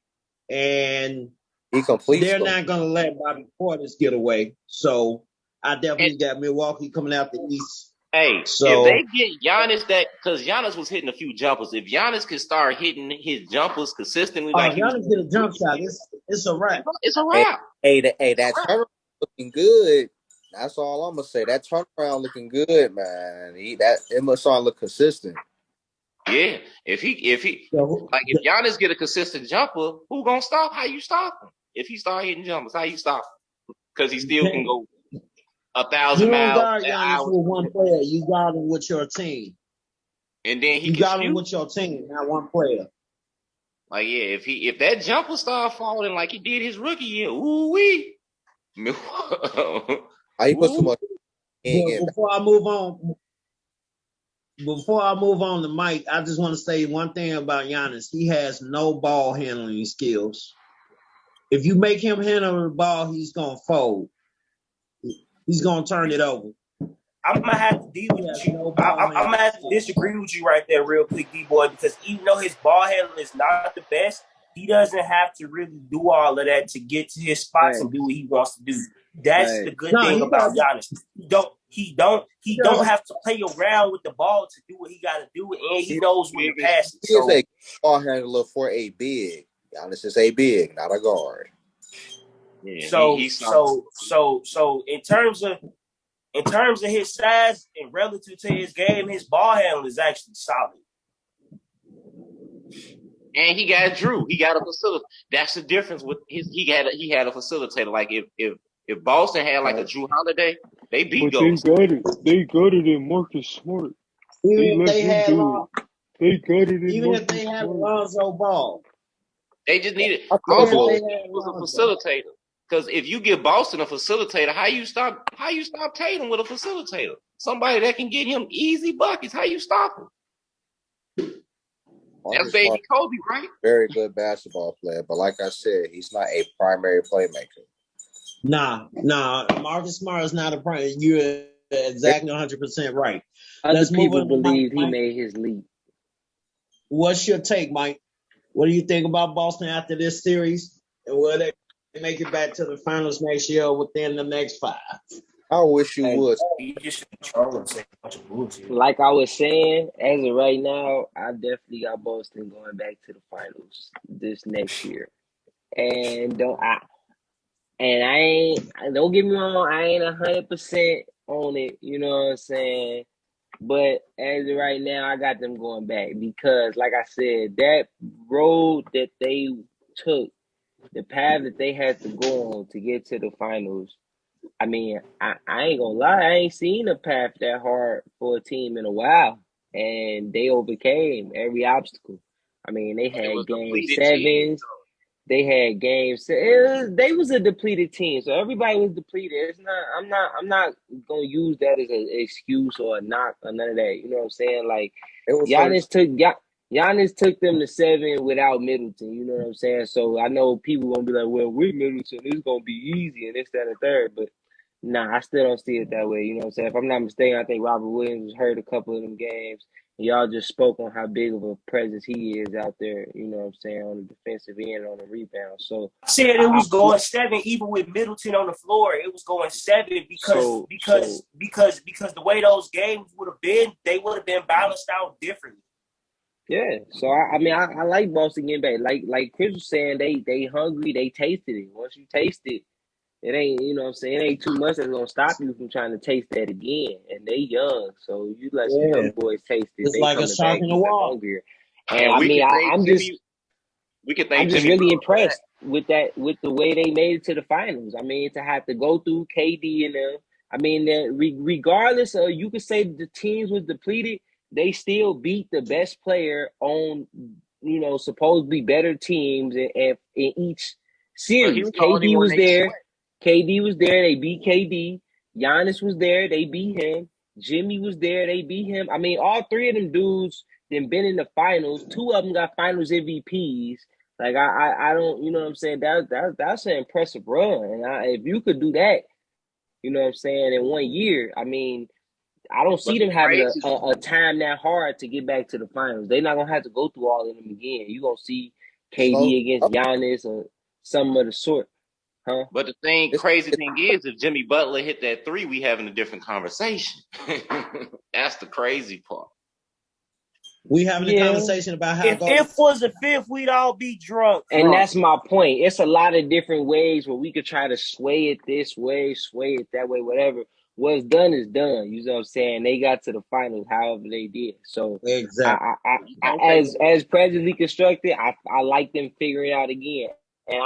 and He completes they're them. not gonna let Bobby Portis get away. So I definitely got Milwaukee coming out the East. Hey, if So they get Giannis because Giannis was hitting a few jumpers. If Giannis could start hitting his jumpers consistently like he was Giannis doing get a jump shot. It's a wrap. it's a Hey, wrap. that turnaround looking good. That's all I'm gonna say. That turnaround looking good, man. It must all look consistent. Yeah. If So, if Giannis get a consistent jumper, who gonna stop? How you stop him? If he start hitting jumpers, how you stop him? Because he still can go you 1,000 don't miles guard an Giannis hour. with one player. You guard him with your team. And then he You can got him shoot. with your team, not one player. Like yeah, if that jumper start falling like he did his rookie year, ooh wee. How you put so much in But before I move on to Mike, I just want to say one thing about Giannis. He has no ball handling skills. If you make him handle the ball, he's gonna fold. He's gonna turn it over. I'm gonna have to deal He with has you. no ball I'm gonna handling have to skills. disagree with you right there, real quick, D-boy, because even though his ball handling is not the best, he doesn't have to really do all of that to get to his spots and do what he wants to do. That's the good No, thing he about doesn't. Giannis. He don't have to play around with the ball to do what he got to do, and he He, knows when to pass it. he is So a ball handler for a big. Giannis is a big, not a guard. yeah, so he saw. so so so in terms of his size and relative to his game, his ball handling is actually solid. And he got Drew. He got a facilitator. That's the difference with his. He had a facilitator. Like if Boston had like a Drew Holiday, they beat But they Ghost. got it. They got it in Marcus Smart. They Even if let they him had do it. They got it in even if they Marcus had Smart. Lonzo Ball, They just needed I all even love if they Boston Lonzo. needed had was a Lonzo, facilitator. Because if you give Boston a facilitator, how you stop Tatum with a facilitator? Somebody that can get him easy buckets. How you stop him? That's Marcus Smart, baby Kobe, right? very good basketball player, but like I said, he's not a primary playmaker. nah. Marcus Smart is not a prime. You're exactly 100% right. Other Let's move people on to Mike. believe he Mike, made his leap. what's your take, Mike? What do you think about Boston after this series? And will they make it back to the finals next year or within the next 5? I wish you Like, would. You just trolling, saying a bunch of bullshit. like I was saying, as of right now, I definitely got Boston going back to the finals this next year. And don't get me wrong, I ain't 100% on it. You know what I'm saying? But as of right now, I got them going back because, like I said, that road that they took, the path that they had to go on to get to the finals. I mean, I ain't gonna lie, I ain't seen a path that hard for a team in a while, and they overcame every obstacle. I mean, they It was had game depleted team. sevens, they had games. They was a depleted team, so everybody was depleted. It's not. I'm not gonna use that as an excuse or a knock or none of that. You know what I'm saying? Like It was hurt. Giannis took them to 7 without Middleton. You know what I'm saying? So I know people gonna be like, "Well, with Middleton, it's gonna be easy and this, that, and the third. But nah, I still don't see it that way. You know what I'm saying? If I'm not mistaken, I think Robert Williams was hurt a couple of them games. Y'all just spoke on how big of a presence he is out there, you know what I'm saying, on the defensive end, on the rebound. So I said it I was going 7, even with Middleton on the floor. It was going 7 because so because so because because the way those games would have been, they would have been balanced out differently. yeah. So I mean I like Boston getting back. Like Chris was saying, they hungry, they tasted it. Once you taste it, it ain't, you know what I'm saying, it ain't too much that's gonna stop you from trying to taste that again. And they young, so you let some Yeah, young boys taste it, it's they like a coming shark back in the even water. hungrier. And And I mean We can I'm thank just Jimmy really Butler for that. impressed with the way they made it to the finals. I mean, to have to go through KD and them. I mean, regardless of, you could say the teams was depleted, they still beat the best player on, supposedly better teams in each But he series. was the only one they sweat. KD was there. They beat KD. Giannis was there, they beat him. Jimmy was there, they beat him. I mean, all three of them dudes then been in the finals. Two of them got finals MVPs. Like I don't, you know what I'm saying? That's an impressive run. And if you could do that, you know what I'm saying, in 1 year, I mean, I don't But see the them having crazy, a time that hard to get back to the finals. They're not gonna have to go through all of them again. You're gonna see They go. KD against Giannis or some of the sort, huh? but the thing, It's, crazy it's, thing is, if Jimmy Butler hit that three, we having a different conversation. That's the crazy part. We having a Yeah. conversation about how If was the fifth, we'd all be drunk. And that's my point. It's a lot of different ways where we could try to sway it this way, sway it that way, whatever. What's done is done. You know what I'm saying? They got to the finals, however they did. So, exactly. as presently constructed, I like them figuring out again, and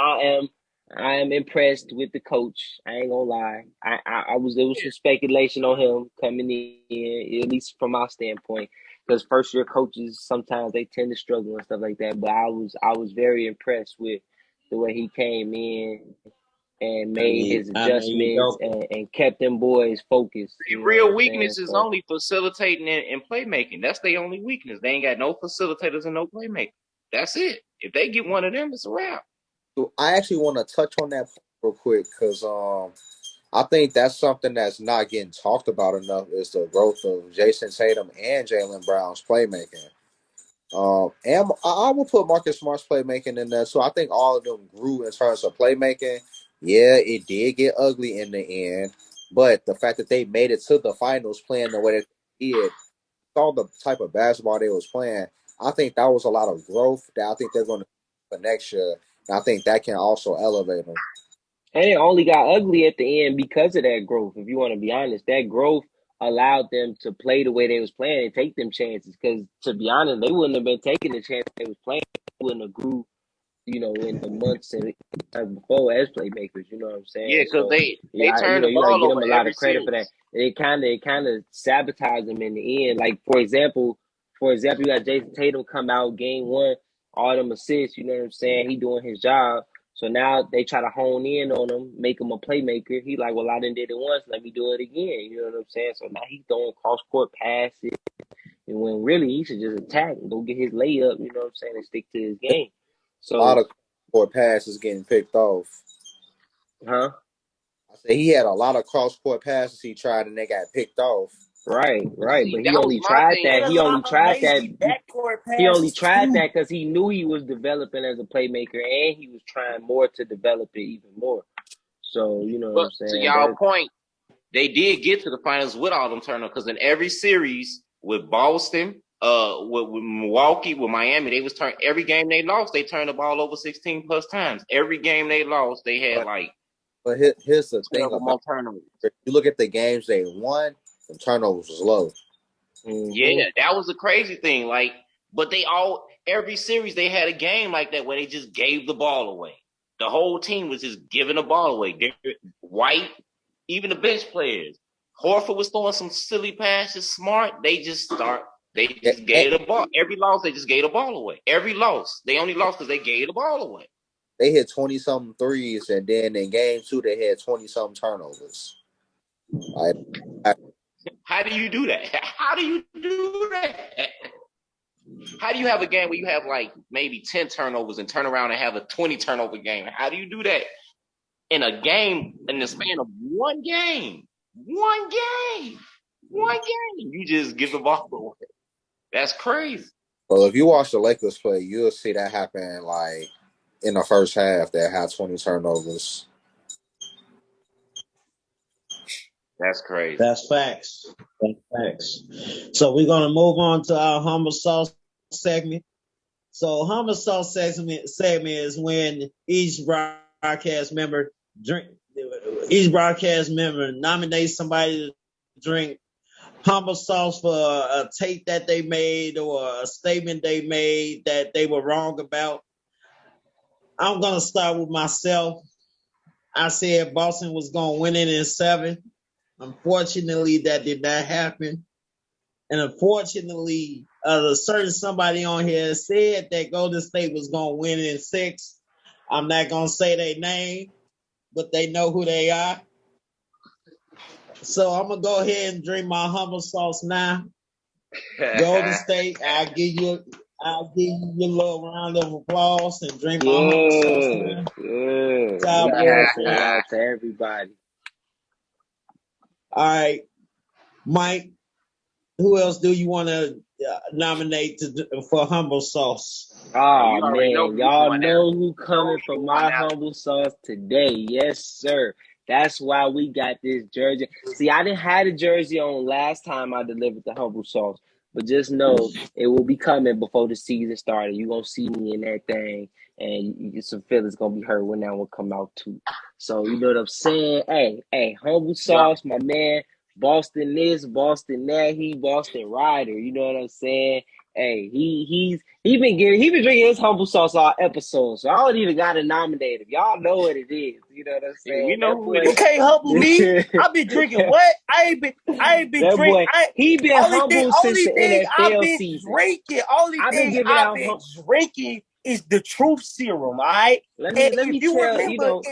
I am impressed with the coach. I ain't gonna lie. There was some speculation on him coming in, at least from my standpoint, because first year coaches sometimes they tend to struggle and stuff like that. But I was very impressed with the way he came in and made his I mean, you adjustments don't. and kept them boys focused. Their You know what real I'm saying? weakness is So only facilitating and playmaking. That's their only weakness. They ain't got no facilitators and no playmakers. That's it. If they get one of them, it's a wrap. I actually want to touch on that real quick because I think that's something that's not getting talked about enough is the growth of Jason Tatum and Jaylen Brown's playmaking. And I will put Marcus Smart's playmaking in there. So I think all of them grew in terms of playmaking. Yeah, it did get ugly in the end, but the fact that they made it to the finals playing the way that they did, saw the type of basketball they was playing, I think that was a lot of growth that I think they're going to for next year. And I think that can also elevate them. and it only got ugly at the end because of that growth. If you want to be honest, that growth allowed them to play the way they was playing and take them chances. Because to be honest, they wouldn't have been taking the chance they was playing. They wouldn't have grew, in the months and times before as playmakers. You know what I'm Yeah, saying? because So they yeah, turn the you got to ball give over them a lot every of credit for that. series. It kind of sabotaged them in the end. Like for example, you got Jason Tatum come out game one, all them assists. You know what I'm saying? He doing his job. So now they try to hone in on him, make him a playmaker. He like, well, I done did it once, let me do it again. You know what I'm saying? So now he's throwing cross court passes, and when really he should just attack and go get his layup. You know what I'm saying? And stick to his game. A lot So, of court passes getting picked off. huh? I said he had a lot of cross court passes he tried and they got picked off. Right, But right. see, But he that was only my tried thing. that. And a He only lot of tried that. lazy backcourt He only passes tried too. that because he knew he was developing as a playmaker, and he was trying more to develop it even more. So you know what But I'm to saying? y'all That point, they did get to the finals with all them turnovers because in every series with Boston, with Milwaukee, with Miami, they was every game they lost, they turned the ball over 16 plus times. Every game they lost, they had But like but here's the thing 12 or about more turnovers. it. If you look at the games they won, the turnovers was low. mm-hmm. Yeah, that was a crazy thing. Like, but every series they had a game like that where they just gave the ball away. The whole team was just giving the ball away. White, even the bench players. Horford was throwing some silly passes. Smart, they Yeah, just gave the ball. Every loss, they just gave the ball away. Every loss, they only lost because they gave the ball away. they hit 20 something threes, and then in game two they had 20 something turnovers. Like, How do you do that? How do you do that? How do you have a game where you have like maybe 10 turnovers and turn around and have a 20 turnover game? How do you do that in a game in the span of one game? One game. One game. You just give the ball away. That's crazy. well, if you watch the Lakers play, you'll see that happen like in the first half. They had 20 turnovers. That's crazy. That's facts. That's facts. So we're gonna move on to our humble sauce segment. So humble sauce segment is when broadcast member drink each broadcast member nominates somebody to drink humble sauce for a take that they made or a statement they made that they were wrong about. I'm gonna start with myself. I said Boston was gonna win it in 7. Unfortunately, that did not happen. And unfortunately, a certain somebody on here said that Golden State was going to win in 6. I'm not going to say their name, but they know who they are. So I'm gonna go ahead and drink my humble sauce now. Golden State, I'll give you your little round of applause and drink my humble sauce Yeah, now. yeah. God Big bless shout you. out to everybody. All right, Mike. Who else do you want to nominate for humble sauce? Oh You already know man, who we y'all going know after. who You know coming who for we going my after. humble sauce today. Yes, sir. That's why we got this jersey. See, I didn't have the jersey on last time I delivered the humble sauce, but just know it will be coming before the season started. You're gonna see me in that thing, and some feelings gonna be hurt when that one come out too. So you know what I'm saying? Hey, humble Well, sauce, my man. Boston this, Boston that. He Boston rider. You know what I'm saying? Hey, he been drinking his humble sauce all episode, so I don't even gotta nominate him. Y'all know what it is. You know what I'm yeah, we saying? know That who it You boy, is. can't humble me. I've been drinking what? I ain't been that drink. boy, he been humble since Only the thing I've NFL been season. drinking. Only I've been thing giving I've out. been drinking is the truth serum. All right. Let And me if you tell you remember, know.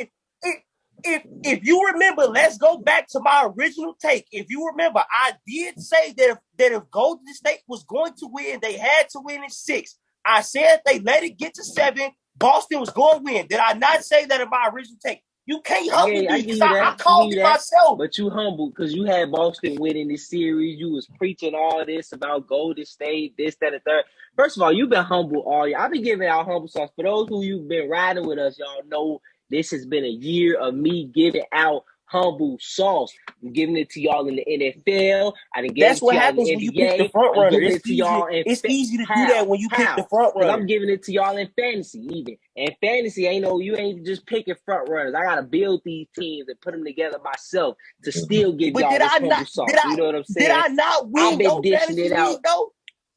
if you remember, let's go back to my original take. If you remember, I did say that if Golden State was going to win, they had to win in 6. I said they let it get to 7. Boston was going to win. Did I not say that in my original take? You can't humble I me give because you I that. I give called you it that. myself. But you humble because you had Boston winning this series. You was preaching all this about Golden State, this, that, and third. First of all, you've been humble all year. I've been giving out humble sauce. For those who you've been riding with us, y'all know this has been a year of me giving out humble sauce. I'm giving it to y'all in the NFL. I done gave That's it to what y'all in the happens when you pick the NBA. front I'm runner. giving it to y'all in It's easy to do that how? when you pick the How? front Because I'm runner. giving it to y'all in fantasy, even. And fantasy ain't you ain't just picking front runners. I gotta build these teams and put them together myself to still give But y'all did this I not humble sauce. You know what I'm did saying? I not I've win been your dishing fantasy it league out. though?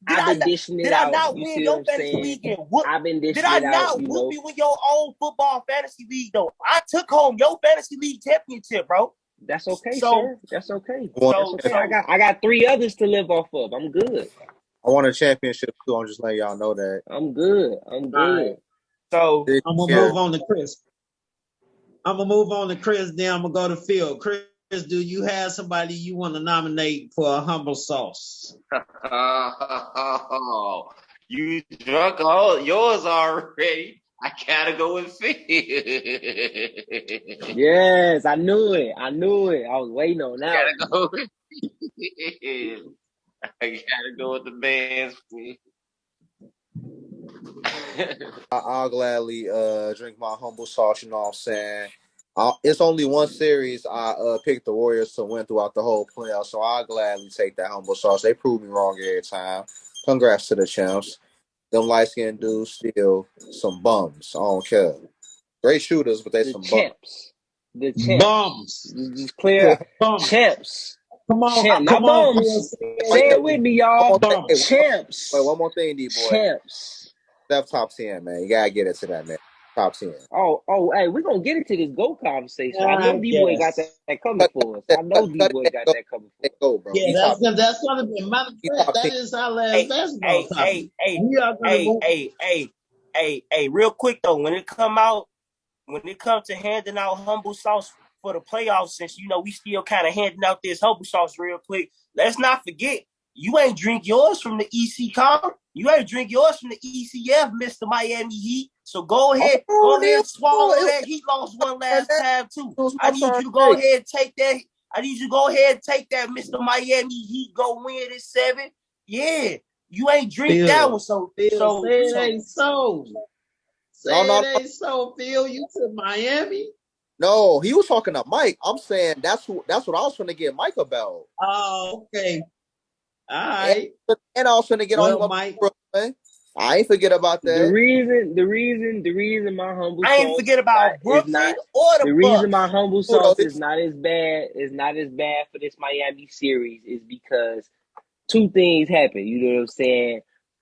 Did I've I been not dishing it did I out. not You win see what your I'm fantasy saying? league and whoop? I've been Did dishing I it out, not you whoop know. you with your own football fantasy league though? I took home your fantasy league championship, bro. That's okay, So sir. That's okay. I want, That's so okay. so I got 3 others to live off of. I'm good. I want a championship too. I'm just letting y'all know that I'm good. I'm All right, good. so this I'm gonna year. move on to Chris. I'm gonna move on to Chris. Then I'm gonna go to Phil. Chris, do you have somebody you want to nominate for a humble sauce? You drunk all yours already. I gotta go with Phil. Yes, I knew it. I knew it. I was waiting on that one. Gotta go with Phil. I gotta go with the man's Phil. I'll gladly drink my humble sauce. You know what I'm saying? It's only one series I picked the Warriors to win throughout the whole playoff, so I'll gladly take that humble sauce. They prove me wrong every time. Congrats to the champs. Them light skinned dudes still some bums. I don't care. Great shooters, but they The some bums. champs. The champs. Bums, Just clear. bums. Champs. Champ. Not Come on, Phil. bums. Say Oh Say it yeah, it with with me. me, one y'all. more thing. Hey, Bums. Champs. one more thing, D boy. Champs. Steph top 10, man. You gotta get it to that man. Top 10. Hey, we're gonna get into this GO conversation. I know I D-Boy got guess. that coming Cut, for us. cut, I cut, know cut it D-Boy and got go. that coming for And us. go, bro. Yeah, He top. that's gonna be matter of He fact. top That 10. is our last hey, basketball hey, topic. hey, hey, We are gonna hey, move. hey, hey, hey, real quick though, when it comes to handing out humble sauce for the playoffs, since we still kind of handing out this humble sauce real quick, let's not forget you ain't drink yours from the EC Com. You ain't drink yours from the ECF, Mr. Miami Heat. So Oh, go ahead damn. and swallow Oh, that. He lost one it, last time too. was I my need turn. you to go Hey, ahead and take that. I need you to go ahead and take that, Mr. Miami Heat. Go win this 7. Yeah, you ain't drink that Phil, one. So Phil, so say it so ain't so. no, Say no, it no. ain't so, Phil. You to Miami? No, he was talking to Mike. I'm saying that's what I was gonna get Mike about. Oh, okay. All And, right. and I was gonna get on him Well, about Mike. Brooklyn. I ain't forget about The that. reason my humble I ain't sauce forget about is Brooklyn not or the the reason my Bucks. humble Oh, no, sauce is not as bad for this Miami series is because 2 things happened. You know what I'm saying?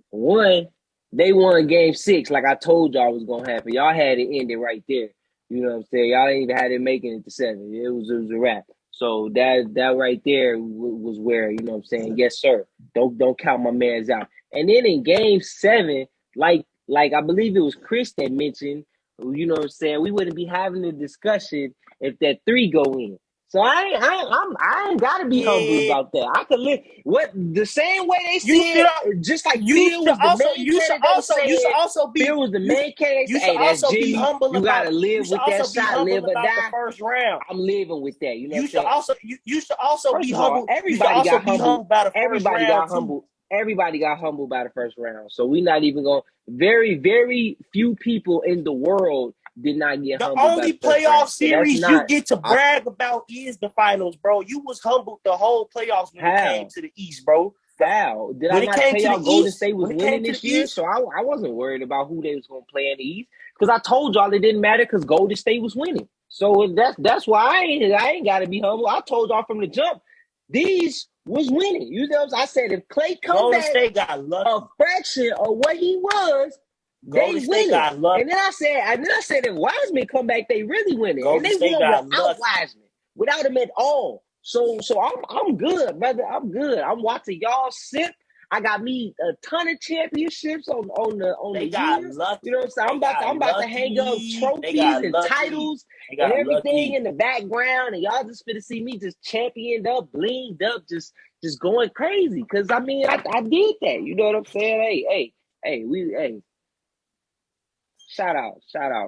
One, they won game 6, like I told y'all was gonna happen. Y'all had it ended right there. You know what I'm saying? Y'all ain't even had it making it to 7. It was a wrap. So that right there was where, you know what I'm saying? Yes, sir. Don't count my man's out. And then in game 7, like I believe it was Chris that mentioned, you know what I'm saying? We wouldn't be having the discussion if that 3 go in. So I ain't gotta be humble about that. I can live what the same way they You should said, just like you Phil should was the main candidate. They said Phil was the main candidate. you Say, should hey, that's also be Jimmy. humble You gotta about live with that shot, live or the die. first round. I'm living with that. You know what You I'm should saying? also you should also First be of all, humble. You should everybody also got be humbled. humble by the first Everybody round got too. humbled. Everybody got humbled by the first round. So we not even going. Very, very few people in the world did not get The humbled by only the first playoff round. So that's series you not get to brag about is the finals, bro. You was humbled the whole playoffs when it came how. to the East, bro. How? Did I When it not came tell to the y'all Golden East, State was when it came winning to the this year? East, So I wasn't worried about who they was going to play in the East. Because I told y'all it didn't matter because Golden State was winning. So that's why I ain't got to be humble. I told y'all from the jump, these was winning. You know what I'm saying? I said if Clay come Golden back State got lucky. a fraction of what he was, they Golden State winning. got lucky. And then I said if Wiseman come back, they really winning. Golden And they State won got without lucky. Wiseman, without him at all. So I'm good, brother. I'm good. I'm watching y'all sip. I got me a ton of championships on They the got year. lucky. You know what I'm saying? I'm about to hang up They trophies got and lucky. titles They and got everything lucky. in the background, and y'all just finna see me just championed up, blinged up, just going crazy. Cause I mean, I did that. You know what I'm saying? Hey, shout out,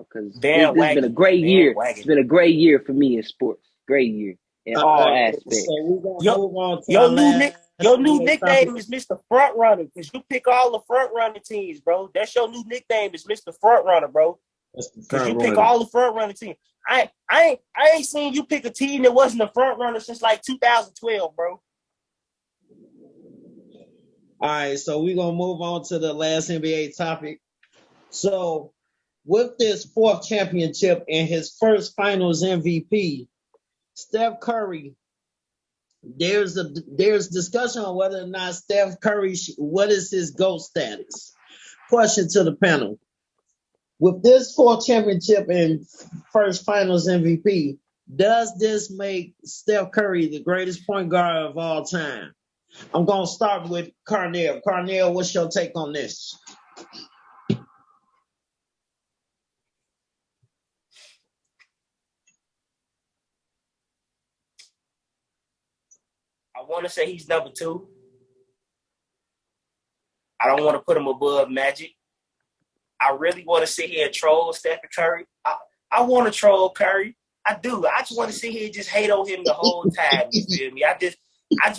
because this has been a Bandwagon. great year. It's Bandwagon. been a great year for me in sports. Great year in All all right, aspects. so we're gonna Your move on to your our new last your new NBA topic. nickname is Mr. Front Runner because you pick all the front running teams, bro. That's your new nickname is Mr. Front Runner, bro. That's the Because you front pick runner. all the front running teams. I ain't seen you pick a team that wasn't a front runner since like 2012, bro. All right, so we're gonna move on to the last NBA topic. So, with this fourth championship and his first Finals MVP, Steph Curry. There's discussion on whether or not Steph Curry, what is his GOAT status? Question to the panel: with this fourth championship and first Finals MVP, does this make Steph Curry the greatest point guard of all time? I'm gonna start with Carnell. Carnell, what's your take on this? I want to say he's number 2. I don't want to put him above Magic. I really want to sit here and troll Stephen Curry. I want to troll Curry. I do. I just want to sit here and just hate on him the whole time. You feel me? I just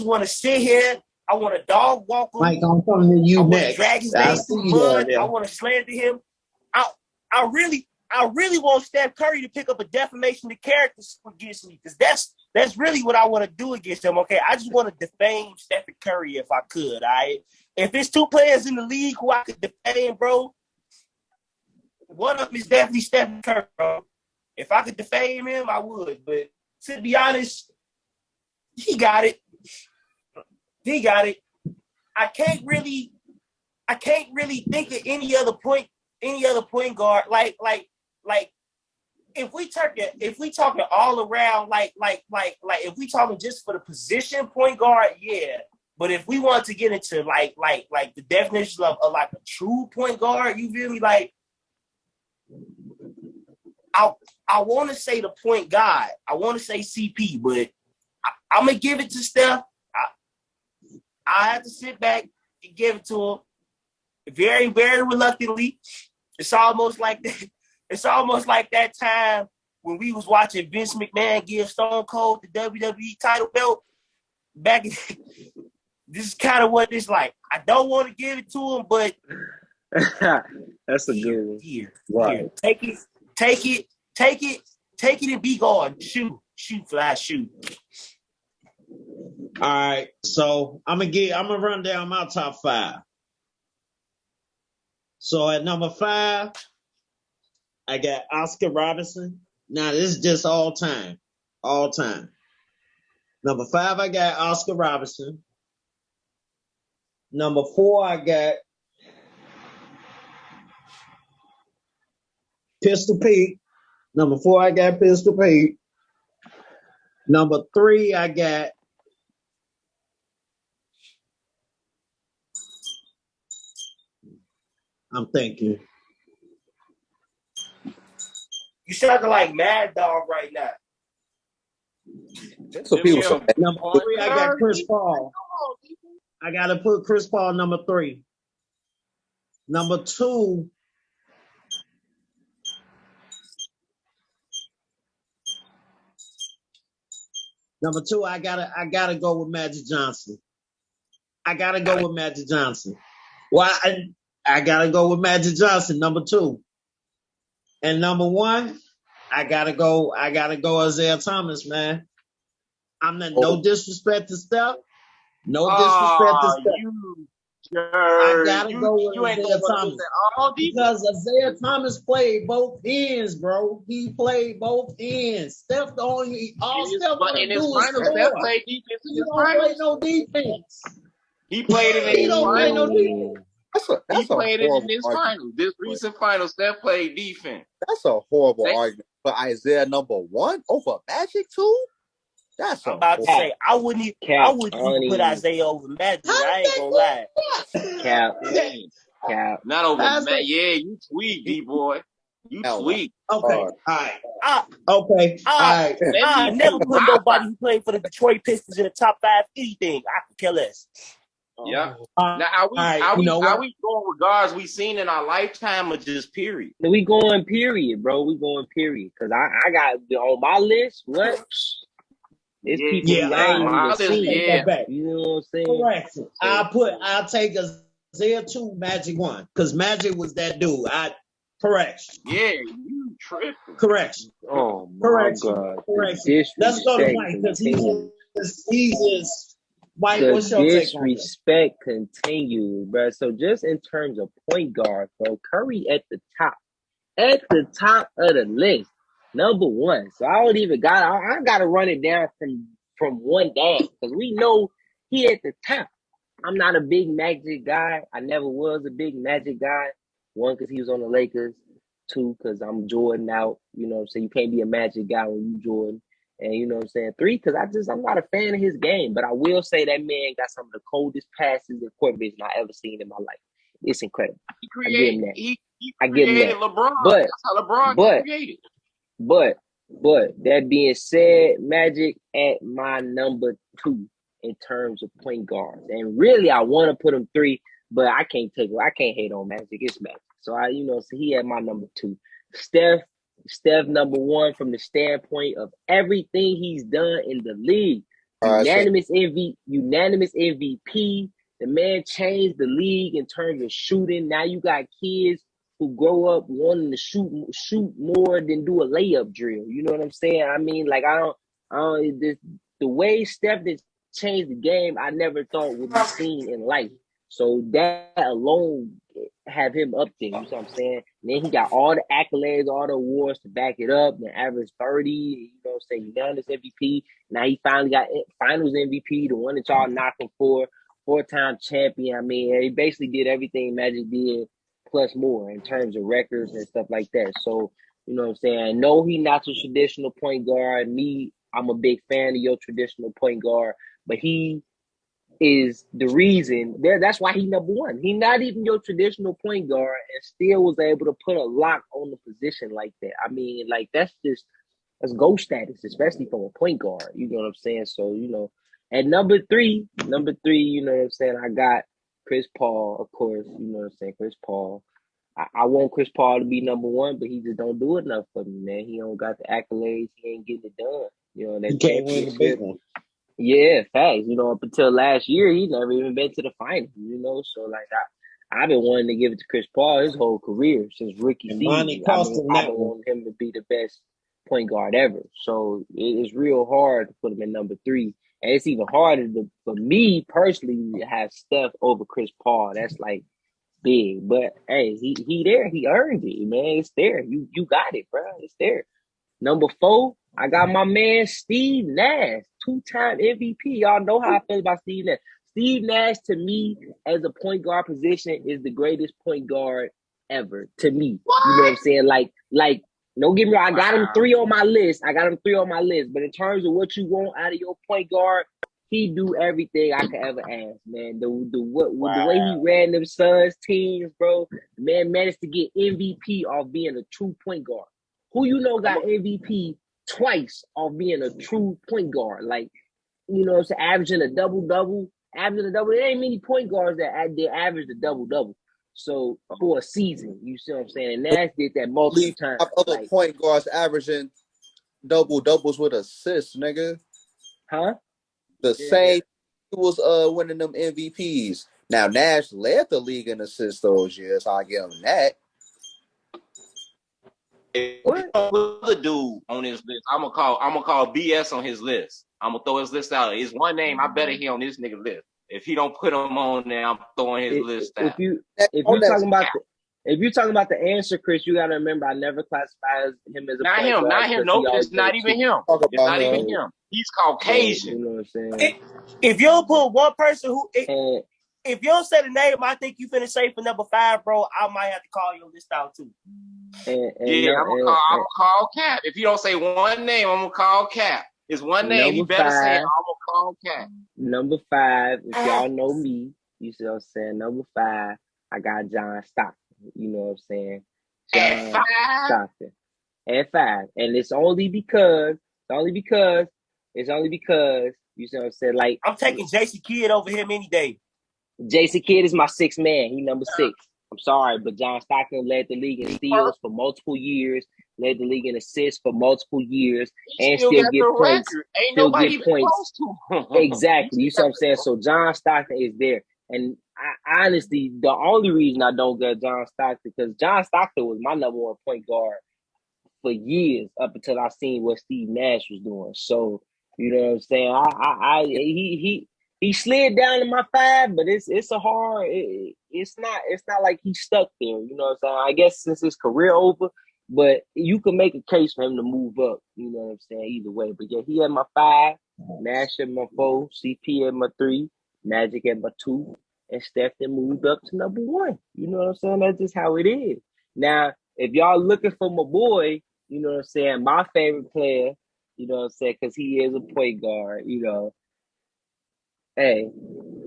want to sit here. I want to dog walk him. Mike, I'm coming to you I want to next. drag his I name see through you mud. there. I want to slander him. I really want Steph Curry to pick up a defamation of character against me because that's really what I want to do against him. Okay, I just want to defame Stephen Curry if I could. All right, if there's 2 players in the league who I could defame, bro, one of them is definitely Stephen Curry, bro. If I could defame him, I would. But to be honest, he got it. He got it. I can't really think of any other point guard like if we talking all around like if we talking just for the position point guard, yeah. But if we want to get into like the definition of like a true point guard, you feel me? Like I want to say the point guard. I want to say CP, but I'm gonna give it to Steph. I have to sit back and give it to him very, very reluctantly. It's almost like that. It's almost like that time when we was watching Vince McMahon give Stone Cold the WWE title belt. This is kind of what it's like. I don't want to give it to him, but That's a good one. Here. Right. Take it and be gone. Shoot, fly, shoot. All right, so I'm gonna run down my top 5. So at number 5, I got Oscar Robertson. Now this is just all time. Number 5, I got Oscar Robertson. Number 4, I got Pistol Pete. Number 4, I got Pistol Pete. Number 3, I got I'm thinking. You sounding like Mad Dog right now. So people so bad. Number 3, I got Chris Paul. I got to put Chris Paul number 3. Number 2, I gotta go with Magic Johnson. I gotta go with Magic Johnson. Why? I gotta go with Magic Johnson, number 2. And number 1, I gotta go Isaiah Thomas, man. I'm not no disrespect to Steph. No disrespect to Steph. I gotta go with Isaiah Thomas. Because Isaiah Thomas played both ends, bro. He played both ends. Steph all Steph wanna do is score. Steph played defense in He his don't play finals. no defense. He played it in his don't play no finals. defense. He played it in his finals. This recent finals, Steph played defense. That's a horrible argument. But Isaiah number 1 over Magic 2? That's I'm about to say I wouldn't even put Isaiah over Magic. I ain't gonna lie. Cap. Not over Magic. Yeah, you tweak, D-boy. You tweak. Okay. All right. Okay. All right. I never put nobody who played for the Detroit Pistons in the top 5 anything. I could care less. Yeah. Now, are we going with guards we seen in our lifetime or just period? We going period, bro. We going period. Because I got on my list, what? It's people I ain't even seen. You know what I'm saying? Correct. I'll take Isaiah 2, Magic 1. Because Magic was that dude. Correction. Yeah, you tripping. Correction. Oh my God. Correction. Let's go to Mike because he's just Mike. What's your take on this? Disrespect continues, bro. So just in terms of point guard, bro, Curry at the top of the list, number 1. So I don't even I gotta run it down from 1 down because we know he at the top. I'm not a big Magic guy. I never was a big Magic guy. 1, because he was on the Lakers. 2, because I'm Jordan out. You know what I'm saying? You can't be a Magic guy when you Jordan. And you know what I'm saying? 3, because I'm not a fan of his game. But I will say that man got some of the coldest passes and court vision I ever seen in my life. It's incredible. He created LeBron. But, that's how LeBron created. But that being said, Magic at my number 2 in terms of point guards. And really I want to put him 3, but I can't hate on Magic. It's Magic. So so he had my number 2. Steph number 1 from the standpoint of everything he's done in the league. Unanimous MVP. The man changed the league in terms of shooting. Now you got kids who grow up wanting to shoot more than do a layup drill. You know what I'm saying? I mean, like the way Steph has changed the game, I never thought would be seen in life. So that alone have him up there. You know what I'm saying? And then he got all the accolades, all the awards to back it up. The average 30, you know what I'm saying? Unanimous MVP. Now he finally got finals MVP, the one that y'all knocked him for. 4-time champion. I mean, he basically did everything Magic did plus more in terms of records and stuff like that. So, you know what I'm saying? No, he not a traditional point guard. I'm a big fan of your traditional point guard, but he is the reason there. That's why he number 1. He not even your traditional point guard and still was able to put a lock on the position like that. I mean, like that's GOAT status, especially from a point guard. You know what I'm saying? So, at number 3, you know what I'm saying? I got Chris Paul, of course. You know what I'm saying? Chris Paul. I want Chris Paul to be number 1, but he just don't do enough for me, man. He don't got the accolades. He ain't getting it done. That can't win the big one. Yeah, facts. Up until last year, he never even been to the finals. So like I've been wanting to give it to Chris Paul his whole career since rookie season. I've been wanting him to be the best point guard ever. So it's real hard to put him in number 3. And it's even harder for me personally to have Steph over Chris Paul. That's like big. But hey, he there. He earned it, man. It's there. You got it, bro. It's there. Number 4, I got my man Steve Nash, 2-time MVP. Y'all know how I feel about Steve Nash. Steve Nash, to me, as a point guard position, is the greatest point guard ever. To me, you know what I'm saying? Like, don't get me wrong. I got him 3 on my list. But in terms of what you want out of your point guard, he do everything I could ever ask, man. The way he ran them Suns teams, bro. The man managed to get MVP off being a true point guard. Who got MVP twice off being a true point guard. Like, you know what I'm saying, averaging a double-double. There ain't many point guards that average a double-double. So for a season, you see what I'm saying? And Nash did that multiple times. Other Like, point guards averaging doubles with assists, nigga. huh? The same he was winning them MVPs. Now Nash led the league in assists those years, so I give him that. What? Other dude on his list, I'm gonna call BS on his list. I'm gonna throw his list out. It's one name I better he on this nigga list. If he don't put him on there, I'm throwing his list out. If you're talking about the answer, Chris, you gotta remember I never classified him as a point guard. Not him. No, it's not even him. It's not even him. He's Caucasian. You know what I'm saying? If you don't put one person who, if you don't say the name, I think you finna say for number 5, bro. I might have to call your list out too. I'm gonna call Cap. If you don't say one name, I'm gonna call Cap. It's one name. He better say it. I'm gonna call Cap. Number 5, if y'all know me, you see what I'm saying? Number 5, I got John Stockton. You know what I'm saying? John Stockton. At 5. And it's only because, you see what I'm saying? Like, I'm taking Jason Kidd over him any day. Jason Kidd is my 6th man. He number 6. I'm sorry, but John Stockton led the league in steals for multiple years, led the league in assists for multiple years, and still get points. Ain't nobody close to him. Exactly. You see what I'm saying? So John Stockton is there. And I honestly, the only reason I don't get John Stockton, because John Stockton was my number 1 point guard for years up until I seen what Steve Nash was doing. So, you know what I'm saying? He slid down to my 5, but it's a hard. It's not like he's stuck there. You know what I'm saying? I guess since his career over, but you can make a case for him to move up. You know what I'm saying? Either way, but yeah, he had my 5, Nash at my 4, CP at my 3, Magic at my 2, and Steph then moved up to number 1. You know what I'm saying? That's just how it is. Now, if y'all looking for my boy, you know what I'm saying, my favorite player, you know what I'm saying, because he is a point guard, you know. Hey,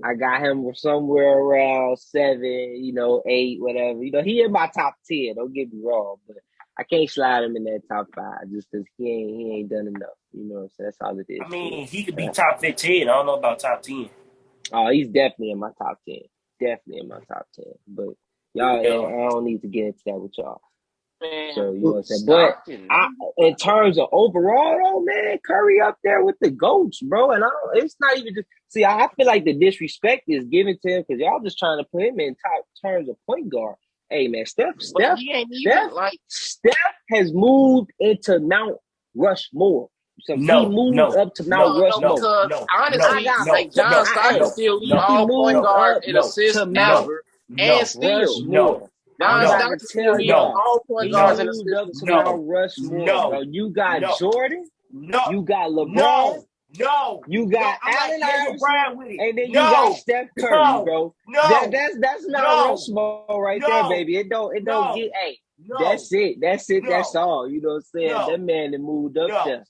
I got him somewhere around 7, 8, whatever. You know, he in my top 10. Don't get me wrong, but I can't slide him in that top 5 just because he ain't done enough. You know what I'm saying? That's all it is. I mean, he could be top 15. I don't know about top 10. Oh, he's definitely in my top 10. Definitely in my top 10. But y'all, I don't need to get into that with y'all. Man, so, you know what I'm saying? But in terms of overall, though, man, Curry up there with the GOATs, bro. And it's not even just... See, I feel like the disrespect is given to him because y'all just trying to put him in top terms of point guard. Hey, man, Steph has moved into Mount Rushmore. So he moved up to Mount Rushmore. Because honestly, John Stockton still lead all point guard in assists ever and steals. John Stockton still lead all point guards in assists. Mount Rushmore, bro. You got Jordan. You got LeBron. You got Allen Iverson, and then you got Steph Curry, bro. That's Mount Rushmore right there, baby. It don't get. Hey, that's it. That's all. You know what I'm saying? That man that moved up there.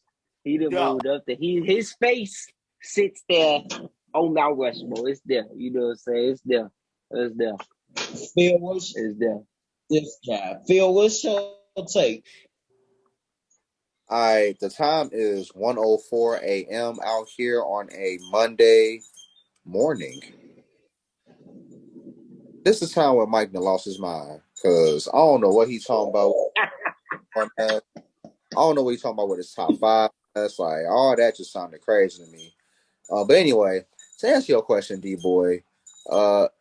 He done moved up there. His face sits there on Mount Rushmore. It's there. You know what I'm saying? It's there. Phil, what's this guy? Phil, what's your take? All right, the time is 1:04 a.m. out here on a Monday morning. This is time when Mike done lost his mind because I don't know what he's talking about. I don't know what he's talking about with his top 5. That's like all that just sounded crazy to me. But anyway, to answer your question, D-Boy,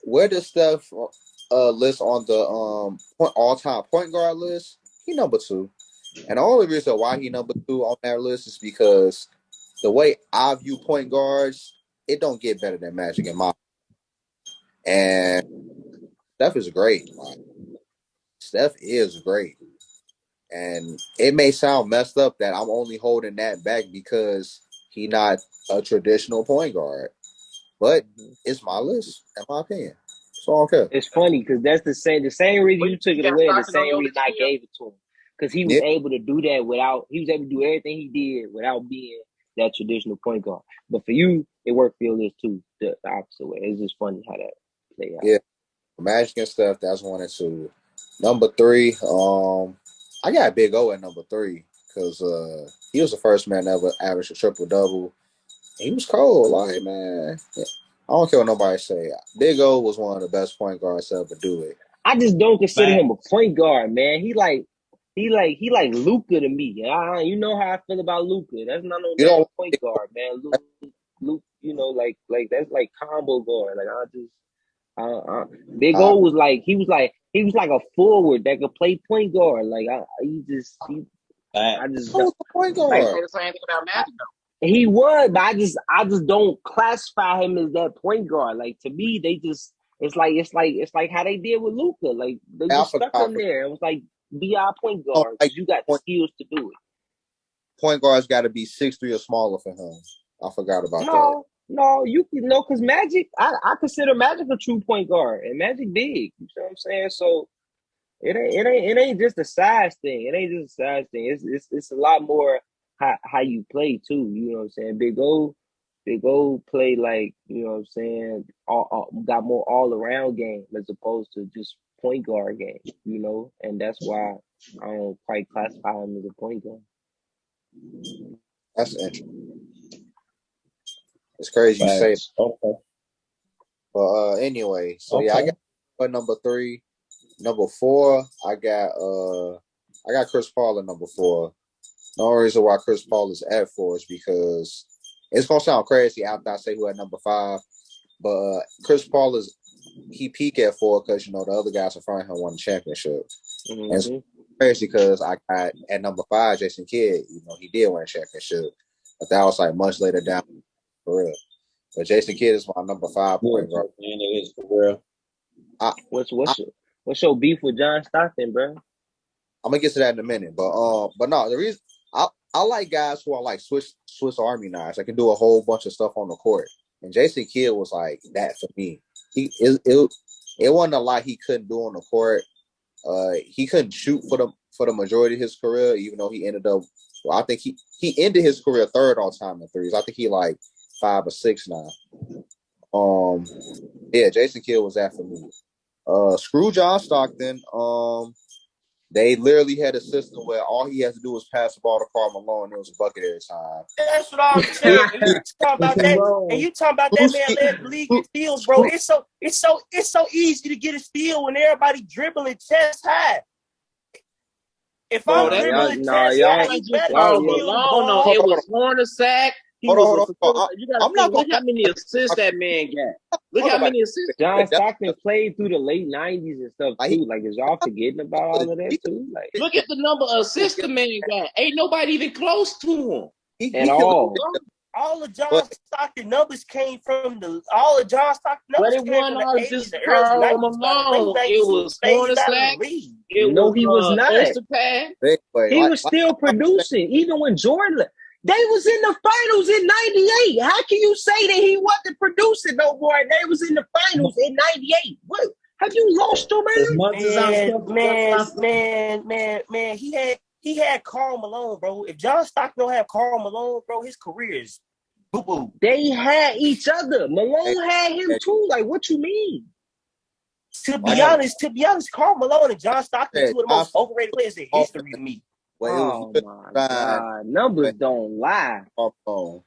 where does Steph list on the all-time point guard list? He number 2. And the only reason why he number 2 on that list is because the way I view point guards, it don't get better than Magic in my. And Steph is great. Steph is great. And it may sound messed up that I'm only holding that back because he not a traditional point guard. But it's my list, in my opinion. So I don't care. It's funny because that's the same reason you took it away, the same reason I gave it to him. Because he was able to do that he was able to do everything he did without being that traditional point guard. But for you, it worked for your list too, the opposite way. It's just funny how that played out. Yeah. Magic and Steph, that's 1 and 2. Number 3, I got Big O at number 3 because he was the first man to ever average a triple-double. He was cold. Like, man, I don't care what nobody say. Big O was one of the best point guards to ever do it. I just don't consider him a point guard, man. He like Luka to me. You know how I feel about Luka. That's not no damn point guard, man. Luke, like that's like combo guard. Like Big O was like he was like a forward that could play point guard. Like I just was the point guard. Like, say the same thing about Magic though. He would, but I just don't classify him as that point guard. Like to me, it's like how they did with Luka. Like they just stuck him there. It was like be our point guard because you got the skills to do it. Point guards got to be 6'3" or smaller for him. I forgot about that. No, because Magic, I consider Magic a true point guard, and Magic big. You know what I'm saying? So it ain't just a size thing. It ain't just a size thing. It's a lot more how you play too. You know what I'm saying? Big O play like, you know what I'm saying, got more all around game as opposed to just point guard game. You know, and that's why I don't quite classify him as a point guard. That's interesting. It's crazy you say it. Okay. But anyway, so yeah, I got number 3. Number 4, I got Chris Paul at number 4. The only reason why Chris Paul is at 4 is because it's gonna sound crazy after I say who at number 5, but Chris Paul he peak at 4 because the other guys in front of him won the championship. Mm-hmm. And it's crazy because I got at number 5 Jason Kidd. He did win a championship, but that was like much later down for real. But Jason Kidd is my number 5 point guard. And it is for real. What's your beef with John Stockton, bro? I'm gonna get to that in a minute, but no, the reason I like guys who are like Swiss Army knives. I can do a whole bunch of stuff on the court, and Jason Kidd was like that for me. It wasn't a lot he couldn't do on the court. He couldn't shoot for the majority of his career, even though he ended up. Well, I think he ended his career 3rd all time in threes. I think he like 5 or 6 now. Yeah, Jason Kidd was that for me. Screw John Stockton. They literally had a system where all he has to do is pass the ball to Karl Malone and it was a bucket every time. That's what I'm saying. And you talking about that man led the league in steals, bro. It's so easy to get a steal when everybody dribbling chest high. If I'm dribbling chest high, he's better than Malone. It was Hornacek. Hold on. You gotta look how many assists that man got. Look how many assists. John Stockton played through the late 90s and stuff too. Like, is y'all forgetting about all of that too? Like, look at the number of assists the man got. Ain't nobody even close to him. All of John Stockton numbers came from the. All of John Stockton numbers came from the 80s and early 90s. It was Hornacek. He was not. He was still producing, even when Jordan. They was in the finals in 98. How can you say that he wasn't producing no more? They was in the finals in 98. What? Have you lost your man? He had Karl Malone, bro. If John Stockton don't have Karl Malone, bro, his career is boo-boo. They had each other. Malone had him too. Like, what you mean? To be honest, Karl Malone and John Stockton are two of the most overrated players in history to me. Oh my God. Numbers don't lie. But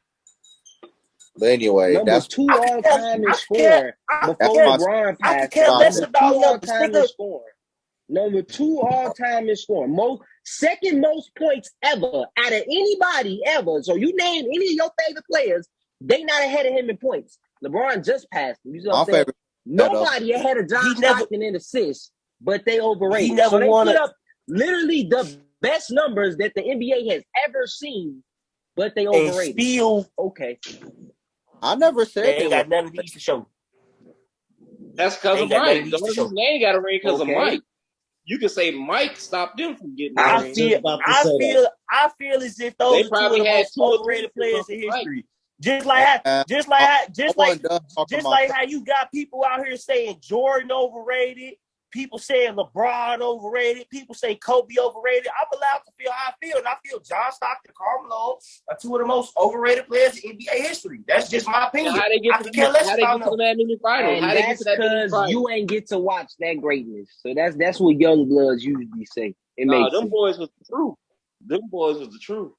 anyway, that's 2 all-time in scoring before LeBron passed. I care less about numbers. Number 2 all-time in scoring. Second most points ever out of anybody ever. So you name any of your favorite players, they not ahead of him in points. LeBron just passed him. You know what I'm saying? Nobody ahead of John Stockton in assists, but they overrated. He never won put up literally the best numbers that the NBA has ever seen, but they overrated. Still, okay. I never said they ain't got none of these to show. That's because of Mike. The only reason they ain't got a ring because of Mike. You can say Mike stopped them from getting a ring. I feel as if those are two of the most overrated players in history. Just like how you got people out here saying Jordan overrated. People saying LeBron overrated. People say Kobe overrated. I'm allowed to feel how I feel. And I feel John Stockton, Karl Malone are two of the most overrated players in NBA history. That's just my opinion. How they get to that mini final? And that's because you ain't get to watch that greatness. So that's what young bloods usually say. Them boys was the truth. Them boys was the truth.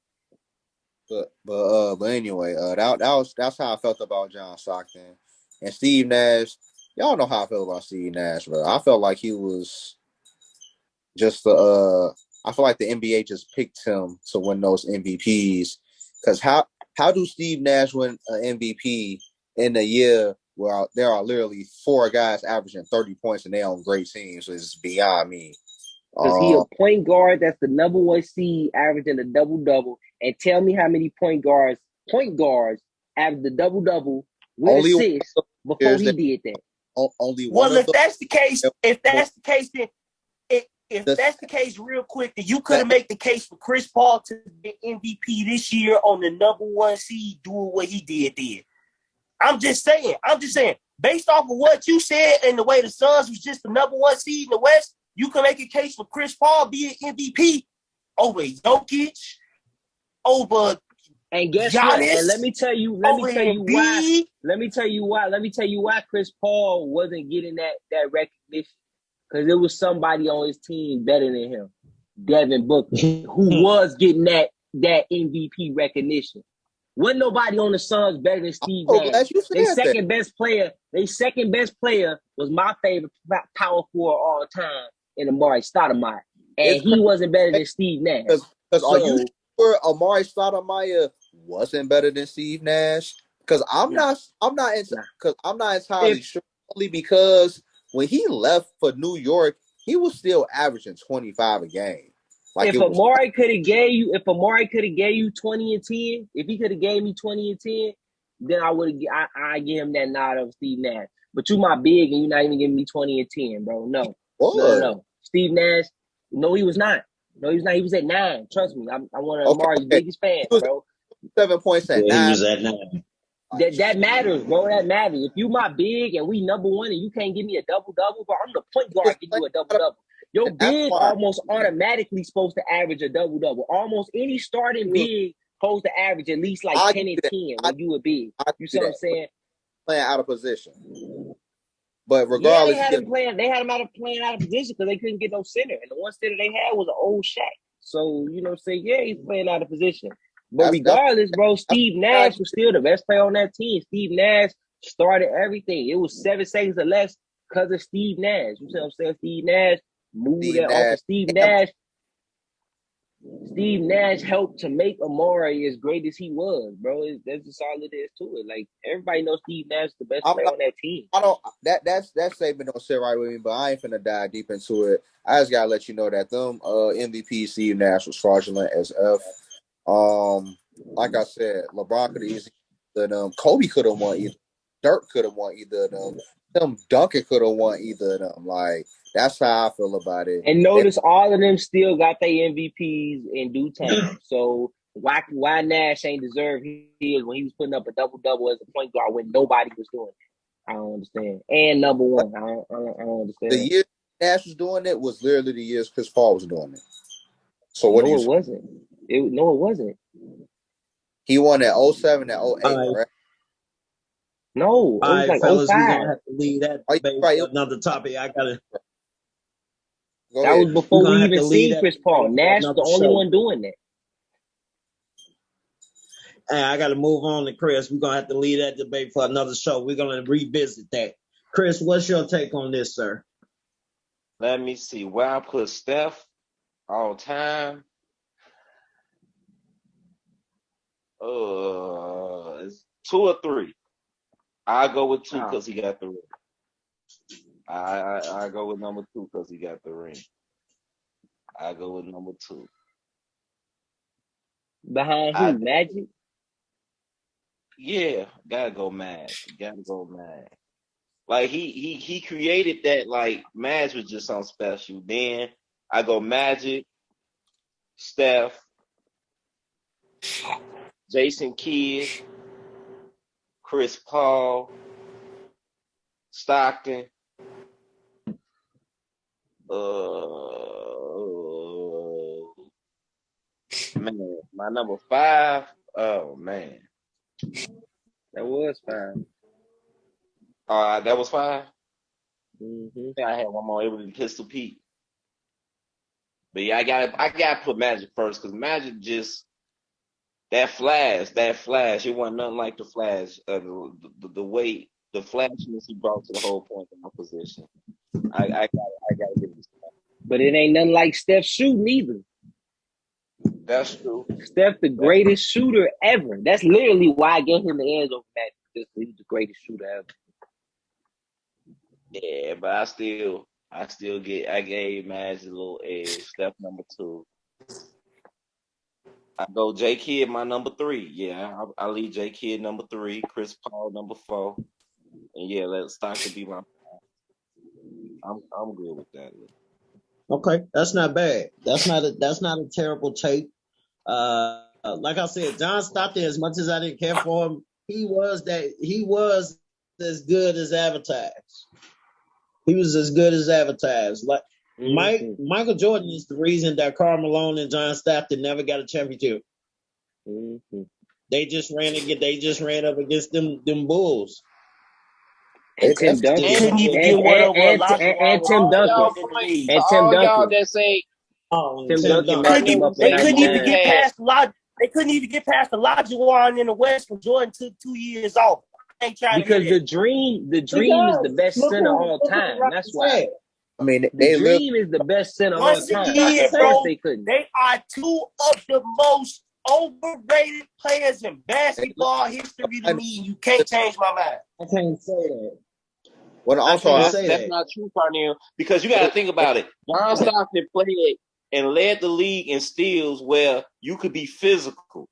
But anyway, that's how I felt about John Stockton and Steve Nash. Y'all know how I feel about Steve Nash, but I felt like he was just I feel like the NBA just picked him to win those MVPs. Because how do Steve Nash win an MVP in a year where there are literally 4 guys averaging 30 points and they on great teams? It's beyond me. Because he a point guard that's the number 1 seed, averaging a double-double. And tell me how many point guards average the double-double with assists before he did that. Only one. Well, if that's the case, then if that's the case, real quick, then you could have made the case for Chris Paul to be MVP this year on the number 1 seed doing what he did then. I'm just saying, based off of what you said and the way the Suns was just the number 1 seed in the West, you can make a case for Chris Paul being MVP over Jokic, over and guess Giannis, what? And let me tell you why Chris Paul wasn't getting that recognition. Because there was somebody on his team better than him, Devin Booker, who was getting that MVP recognition. Wasn't nobody on the Suns better than Steve Nash. Their second best player was my favorite power forward all time in Amari Stoudemire. And he wasn't better than Steve Nash. Are you sure Amari Stoudemire wasn't better than Steve Nash? Because I'm not entirely sure, only because when he left for New York, he was still averaging 25 a game. If Amari could have gave you 20 and 10, if he could have gave me 20 and 10, then I give him that nod of Steve Nash. But you my big and you're not even giving me 20 and 10, bro. No. Steve Nash, no, he was not. No, he was not. He was at 9. Trust me. I'm one of Amari's biggest fans, bro. 7 points at 9. He was at 9. That matters, bro. That matters. If you my big and we number 1 and you can't give me a double-double, bro, I'm the point guard give you a double-double. Your big almost automatically supposed to average a double-double. Almost any starting big supposed to average at least like 10 and 10 when you a big. You see what I'm saying? Playing out of position. But regardless, they had him playing out of position because they couldn't get no center. And the one center they had was an old Shaq. So, you know what I'm saying? Yeah, he's playing out of position. But regardless, bro, Steve Nash was still the best player on that team. Steve Nash started everything. It was 7 seconds or less because of Steve Nash. You see what I'm saying? Steve Nash moved that off of Steve Nash. Steve Nash helped to make Amari as great as he was, bro. That's just all it is to it. Like, everybody knows Steve Nash is the best player on that team. That statement don't sit right with me, but I ain't finna dive deep into it. I just gotta let you know that them MVP Steve Nash was fraudulent as F. Like I said, LeBron could have easily done them. Kobe could have won either. Dirk could have won either of them. Tim Duncan could have won either of them. Like, that's how I feel about it. And notice all of them still got their MVPs in due time. So why Nash ain't deserve his when he was putting up a double-double as a point guard when nobody was doing it? I don't understand. And number 1, I don't understand. The year Nash was doing it was literally the years Chris Paul was doing it. So what? No, it wasn't. It wasn't. He won at 07 and 08, right? No, it was like fellas, 05. we're gonna have to leave that debate for another topic. That was before we even seen Chris Paul. Nash the only one doing that. And I got to move on to Chris. We're gonna have to leave that debate for another show. We're gonna revisit that. Chris, what's your take on this, sir? Let me see where I put Steph all time. It's 2 or 3. I go with 2 because he got the ring. I go with number 2 because he got the ring. I go with number 2. Behind who? Magic? Yeah, gotta go Mag. Like he created that. Like Mag was just something special. Then I go Magic, Steph, Jason Kidd, Chris Paul, Stockton. Man, my number 5. Oh man, that was 5. That was 5. Mm-hmm. I had one more. It was Pistol Pete. But yeah, I gotta put Magic first because Magic just that flash. It wasn't nothing like the flash. The way the flashiness he brought to the whole point of my position. I gotta give it to him. But it ain't nothing like Steph shooting either. That's true. Steph, the greatest shooter ever. That's literally why I gave him the edge over Magic. Because he's the greatest shooter ever. Yeah, but I gave Magic a little edge. Steph number 2. I go J Kidd my number 3. Yeah, I leave J Kidd number 3, Chris Paul number 4, and yeah, let Stockton be my. I'm good with that. Okay, that's not bad. That's not a terrible take. Like I said, John Stockton, as much as I didn't care for him, he was as good as advertised. He was as good as advertised. Like Michael Jordan is the reason that Karl Malone and John Stockton never got a championship. Mm-hmm. They just ran up against them Bulls. And Tim Duncan. They couldn't even get one over Elijah And Tim Duncan. And Tim Duncan. Y'all that say Tim Duncan messed him up. They couldn't even get past Elijah. They couldn't even get past Elijah Warren in the West when Jordan took 2 years off. I ain't trying because to the dream is the best center of all time. That's why. I mean, the dream is the best center of all time. Again, of course they couldn't. They are 2 of the most overrated players in basketball history to me. You can't change my mind. I can't say that. Well, also, that's not true, Parnell, because you got to think about it. John Stockton played and led the league in steals where you could be physical.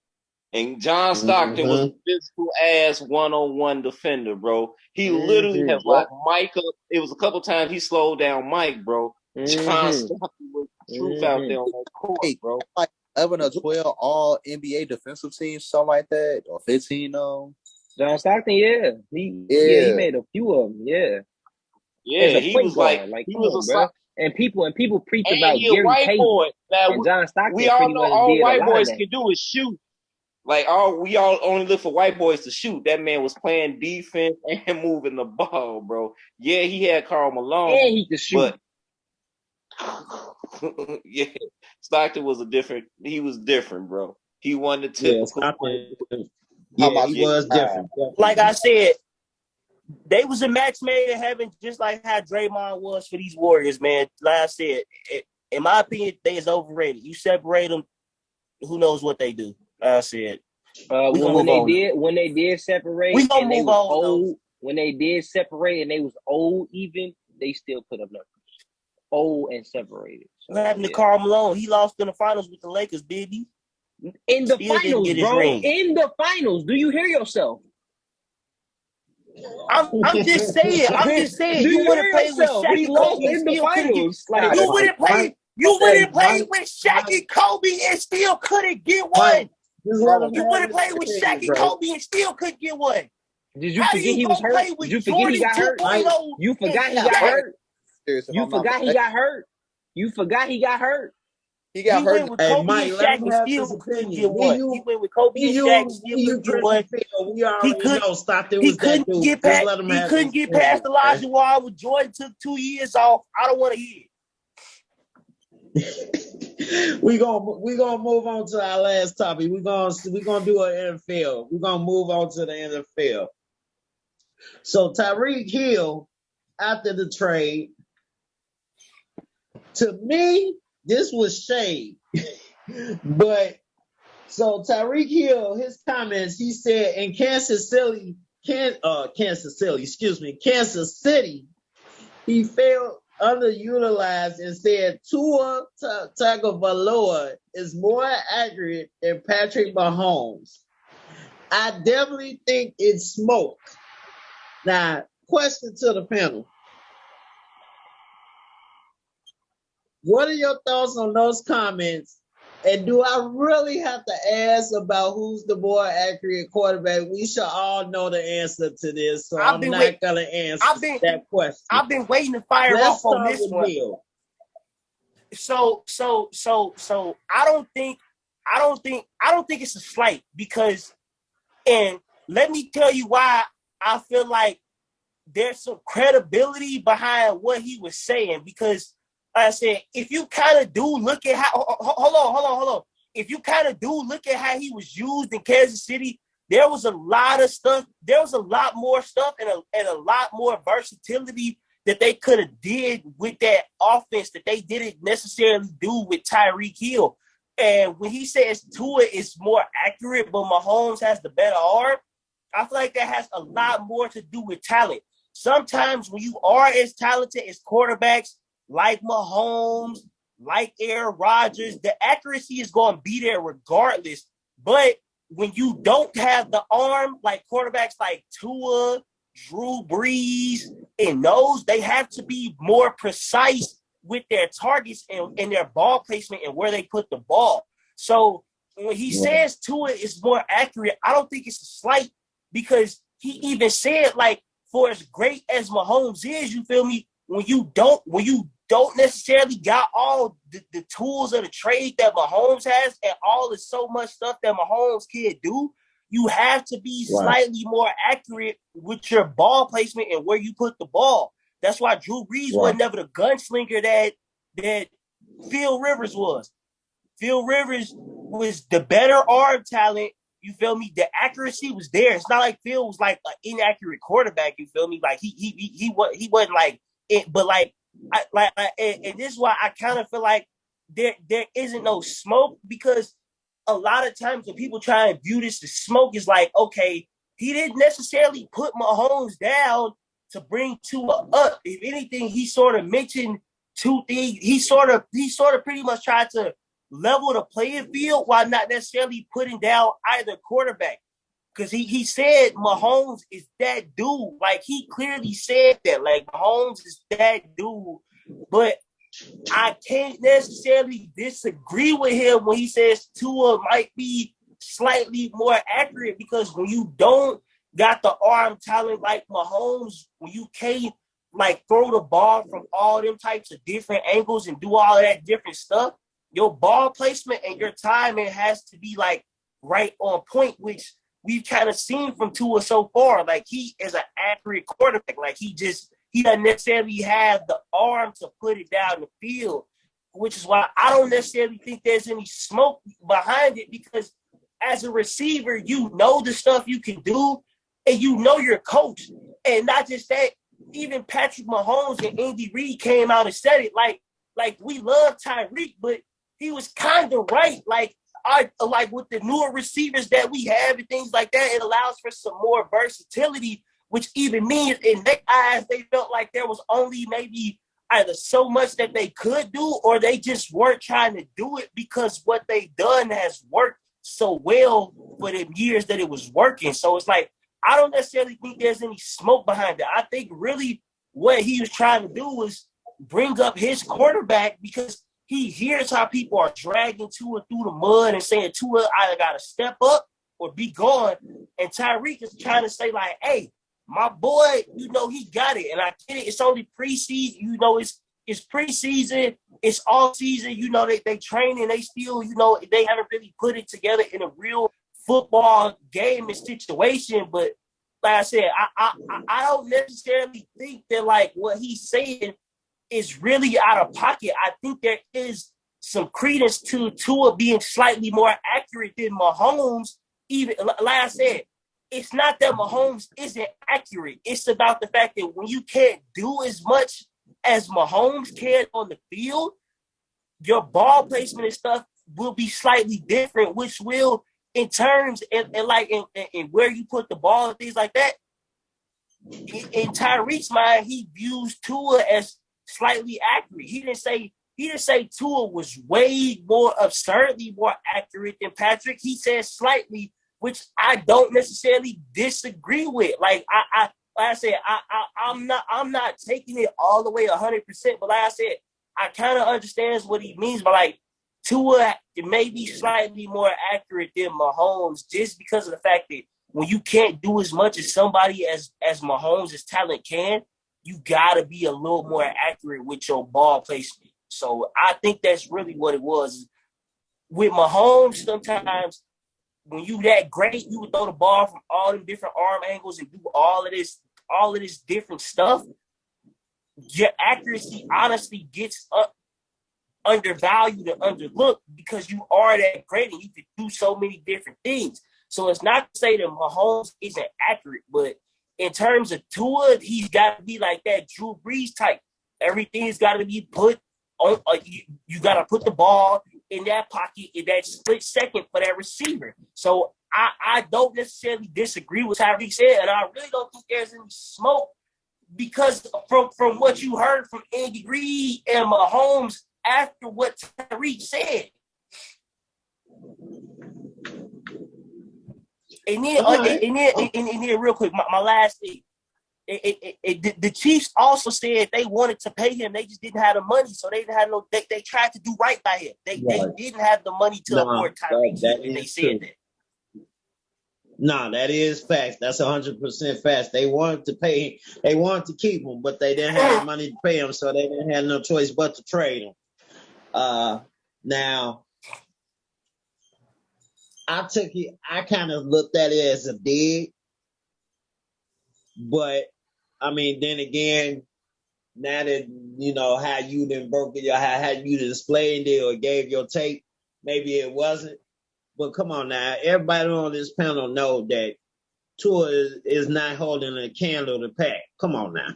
And John Stockton was a physical ass one-on-one defender, bro. He literally has locked Mike up. It was a couple times he slowed down Mike, bro. John Stockton was the truth out there on that court, bro. Like 11 or 12 all NBA defensive teams, something like that, or 15 John Stockton, he made a few of them, Yeah, he was guard. He was a and people preach about Gary Payton. And John Stockton. We all know all white boys can do is shoot. Like we all only look for white boys to shoot. That man was playing defense and moving the ball, bro. Yeah, he had Karl Malone, and he could shoot. But yeah, Stockton was he was different, bro. He won the typical. He was different. Like I said, they was a match made in heaven, just like how Draymond was for these Warriors, man. Like I said, in my opinion, they is overrated. You separate them, who knows what they do. I said, when they did separate, we gonna move on. Old, when they did separate and they was old, even they still put up numbers. Old and separated. So, what happened to Karl Malone? He lost in the finals with the Lakers, did he? In the finals, bro. In the finals, do you hear yourself? I'm just saying. You wouldn't play with Shaq and Kobe and still couldn't get. You wouldn't play. You wouldn't play with Shaq and Kobe and still couldn't get one. You wouldn't play with Shaq and Kobe and still couldn't get one. Did you forget he was hurt? Did you forget he got hurt? You forgot he got hurt. You forgot he got hurt. You forgot he got hurt. He got hurt. With Kobe and Shaq and still couldn't get one. He went with Kobe and Shaq and still couldn't get one. He couldn't get past Elijah Warren when Jordan took 2 years off. I don't want to hear it. we gonna move on to our last topic. We're gonna do an NFL. We're gonna move on to the NFL. So Tyreke Hill, after the trade, to me, this was shade. But so Tyreke Hill, his comments, he said in Kansas City, he felt underutilized and said Tua Tagovailoa is more accurate than Patrick Mahomes. I definitely think it's smoke. Now, question to the panel. What are your thoughts on those comments? And do I really have to ask about who's the more accurate quarterback? We should all know the answer to this, so I'm not gonna answer that question. I've been waiting to fire off on this one. So I don't think it's a slight because, and let me tell you why I feel like there's some credibility behind what he was saying because I said, if you kind of do look at how, hold on. If you kind of do look at how he was used in Kansas City, there was a lot of stuff. There was a lot more stuff and a lot more versatility that they could have did with that offense that they didn't necessarily do with Tyreke Hill. And when he says Tua is more accurate, but Mahomes has the better arm, I feel like that has a lot more to do with talent. Sometimes when you are as talented as quarterbacks like Mahomes, like Aaron Rodgers, the accuracy is going to be there regardless. But when you don't have the arm, like quarterbacks like Tua, Drew Brees, and those, they have to be more precise with their targets and their ball placement and where they put the ball. So when he says Tua is more accurate, I don't think it's a slight, because he even said, like, for as great as Mahomes is, you feel me, when you don't necessarily got all the tools of the trade that Mahomes has and all the so much stuff that Mahomes can do, you have to be slightly more accurate with your ball placement and where you put the ball. That's why Drew Brees was never the gunslinger that Phil Rivers was. Phil Rivers was the better arm talent. You feel me? The accuracy was there. It's not like Phil was like an inaccurate quarterback. You feel me? Like he wasn't like it, but like and this is why I kind of feel like there isn't no smoke, because a lot of times when people try and view this as smoke, is like, okay, he didn't necessarily put Mahomes down to bring Tua up. If anything, he sort of mentioned two things. He sort of pretty much tried to level the playing field while not necessarily putting down either quarterback. Because he said Mahomes is that dude. Like, he clearly said that. Like, Mahomes is that dude. But I can't necessarily disagree with him when he says Tua might be slightly more accurate, because when you don't got the arm talent like Mahomes, when you can't like throw the ball from all them types of different angles and do all of that different stuff, your ball placement and your timing has to be like right on point, which we've kind of seen from Tua so far. Like, he is an accurate quarterback. Like, he doesn't necessarily have the arm to put it down the field, which is why I don't necessarily think there's any smoke behind it, because as a receiver, you know the stuff you can do and you know your coach. And not just that, even Patrick Mahomes and Andy Reid came out and said it. Like we love Tyreke, but he was kind of right. Like with the newer receivers that we have and things like that, it allows for some more versatility, which even means in their eyes, they felt like there was only maybe either so much that they could do, or they just weren't trying to do it because what they done has worked so well for the years that it was working. So it's like, I don't necessarily think there's any smoke behind it. I think really what he was trying to do was bring up his quarterback, because he hears how people are dragging Tua through the mud and saying Tua either got to step up or be gone. And Tyreke is trying to say, like, hey, my boy, you know, he got it. And I get it. It's only preseason. You know, it's preseason. It's all season. You know, they train and they still, you know, they haven't really put it together in a real football game and situation. But like I said, I don't necessarily think that, like, what he's saying is really out of pocket. I think there is some credence to Tua being slightly more accurate than Mahomes. Even like I said, it's not that Mahomes isn't accurate. It's about the fact that when you can't do as much as Mahomes can on the field, your ball placement and stuff will be slightly different, which will, in terms and where you put the ball and things like that. In Tyreek's mind, he views Tua as slightly accurate. He didn't say Tua was way more absurdly more accurate than Patrick. He said slightly, which I don't necessarily disagree with. Like I said, I'm not taking it all the way 100%, but like I said, I kind of understand what he means. But like, Tua may be slightly more accurate than Mahomes, just because of the fact that when you can't do as much as somebody as Mahomes' talent can, you got to be a little more accurate with your ball placement. So I think that's really what it was. With Mahomes, sometimes when you that great, you would throw the ball from all them different arm angles and do all of this different stuff. Your accuracy honestly gets up undervalued and underlooked because you are that great and you can do so many different things. So it's not to say that Mahomes isn't accurate, but in terms of Tua, he's got to be like that Drew Brees type. Everything's got to be put on. You got to put the ball in that pocket in that split second for that receiver. So I don't necessarily disagree with Tyreke said, and I really don't think there's any smoke because from what you heard from Andy Reid and Mahomes after what Tyreke said. And then real quick, my last thing. The Chiefs also said they wanted to pay him. They just didn't have the money, so they didn't have no. They tried to do right by him. They didn't have the money to afford Tyreke. They said that. No, that is facts. That's 100% facts. They wanted to pay him. They wanted to keep him, but they didn't have the money to pay him, so they didn't have no choice but to trade him. Now, I kind of looked at it as a dig, but I mean, then again, now that you know how you done broke it, how you displayed it or gave your take, maybe it wasn't. But come on now, everybody on this panel know that Tua is not holding a candle to Pat. Come on now,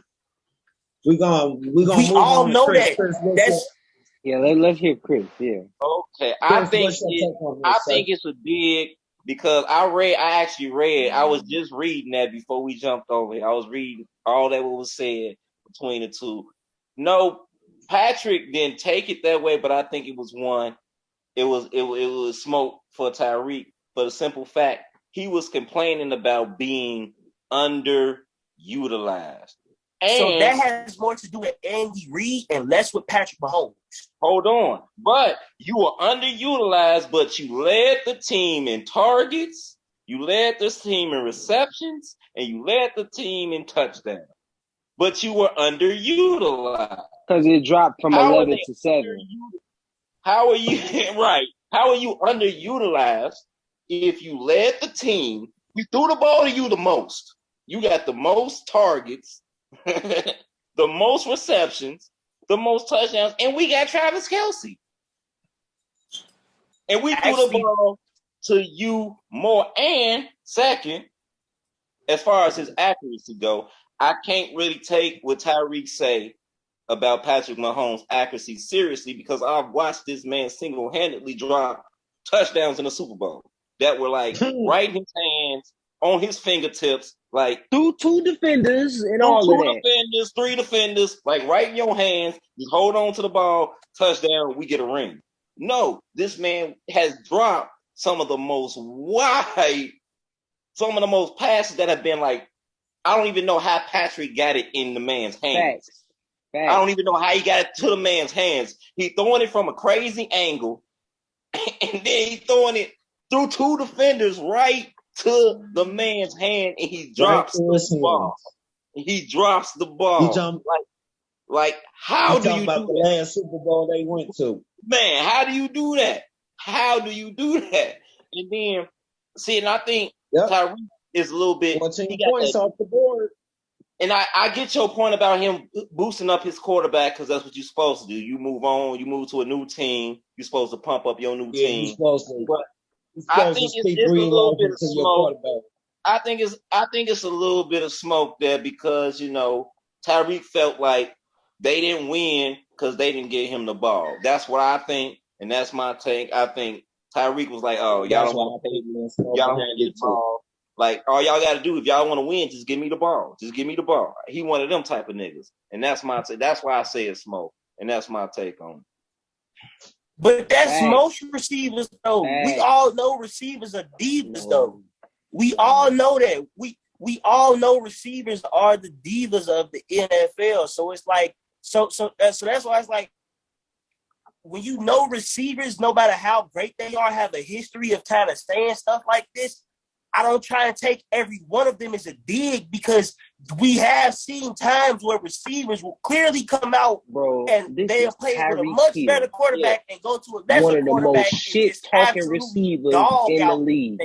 we move all on know Chris. That. Let's hear Chris. Yeah. Okay, I think it's a dig because I actually read. I was just reading that before we jumped over here. I was reading all that was said between the two. No, Patrick didn't take it that way, but I think it was one. It was smoke for Tyreke for the simple fact he was complaining about being underutilized. So that has more to do with Andy Reid and less with Patrick Mahomes. Hold on. But you were underutilized, but you led the team in targets, you led this team in receptions, and you led the team in touchdowns. But you were underutilized. Because it dropped from 11 to 7. How are you right? How are you underutilized if you led the team? We threw the ball to you the most. You got the most targets, the most receptions, the most touchdowns, and we got Travis Kelce. And we threw the ball to you more. And second, as far as his accuracy go, I can't really take what Tyreke say about Patrick Mahomes' accuracy seriously because I've watched this man single-handedly drop touchdowns in the Super Bowl that were like right in his hands, on his fingertips, like through 2 defenders and all of that. 2 defenders, 3 defenders, like right in your hands. You hold on to the ball, touchdown, we get a ring. No, this man has dropped some of the most passes that have been like, I don't even know how Patrick got it in the man's hands. Facts. I don't even know how he got it to the man's hands. He throwing it from a crazy angle, and then he throwing it through 2 defenders right to the man's hand, and he drops the ball. He drops the ball. Like how do you do that? The last Super Bowl they went to. Man, how do you do that? How do you do that? And then, see, and I think Tyreke is a little bit. 14 points off the board. And I get your point about him boosting up his quarterback because that's what you're supposed to do. You move on, you move to a new team. You're supposed to pump up your new team. You're supposed to. But I think it's a little bit of smoke. I think it's a little bit of smoke there because Tyreke felt like they didn't win because they didn't get him the ball. That's what I think, and that's my take. I think Tyreke was like, "Oh, y'all don't want to pay me. Y'all don't want to get the ball. Like, all y'all got to do, if y'all want to win, just give me the ball. Just give me the ball." He one of them type of niggas. And that's my take. That's why I say it's smoke. And that's my take on it. But that's most receivers, though. We all know receivers are divas, though. We all know that. We all know receivers are the divas of the NFL. So it's like, so that's why it's like, when you know receivers, no matter how great they are, have a history of kind of saying stuff like this, I don't try and take every one of them as a dig because we have seen times where receivers will clearly come out and they'll play with a much better quarterback and go to a lesser one of the quarterback most shit-talking receivers in the league.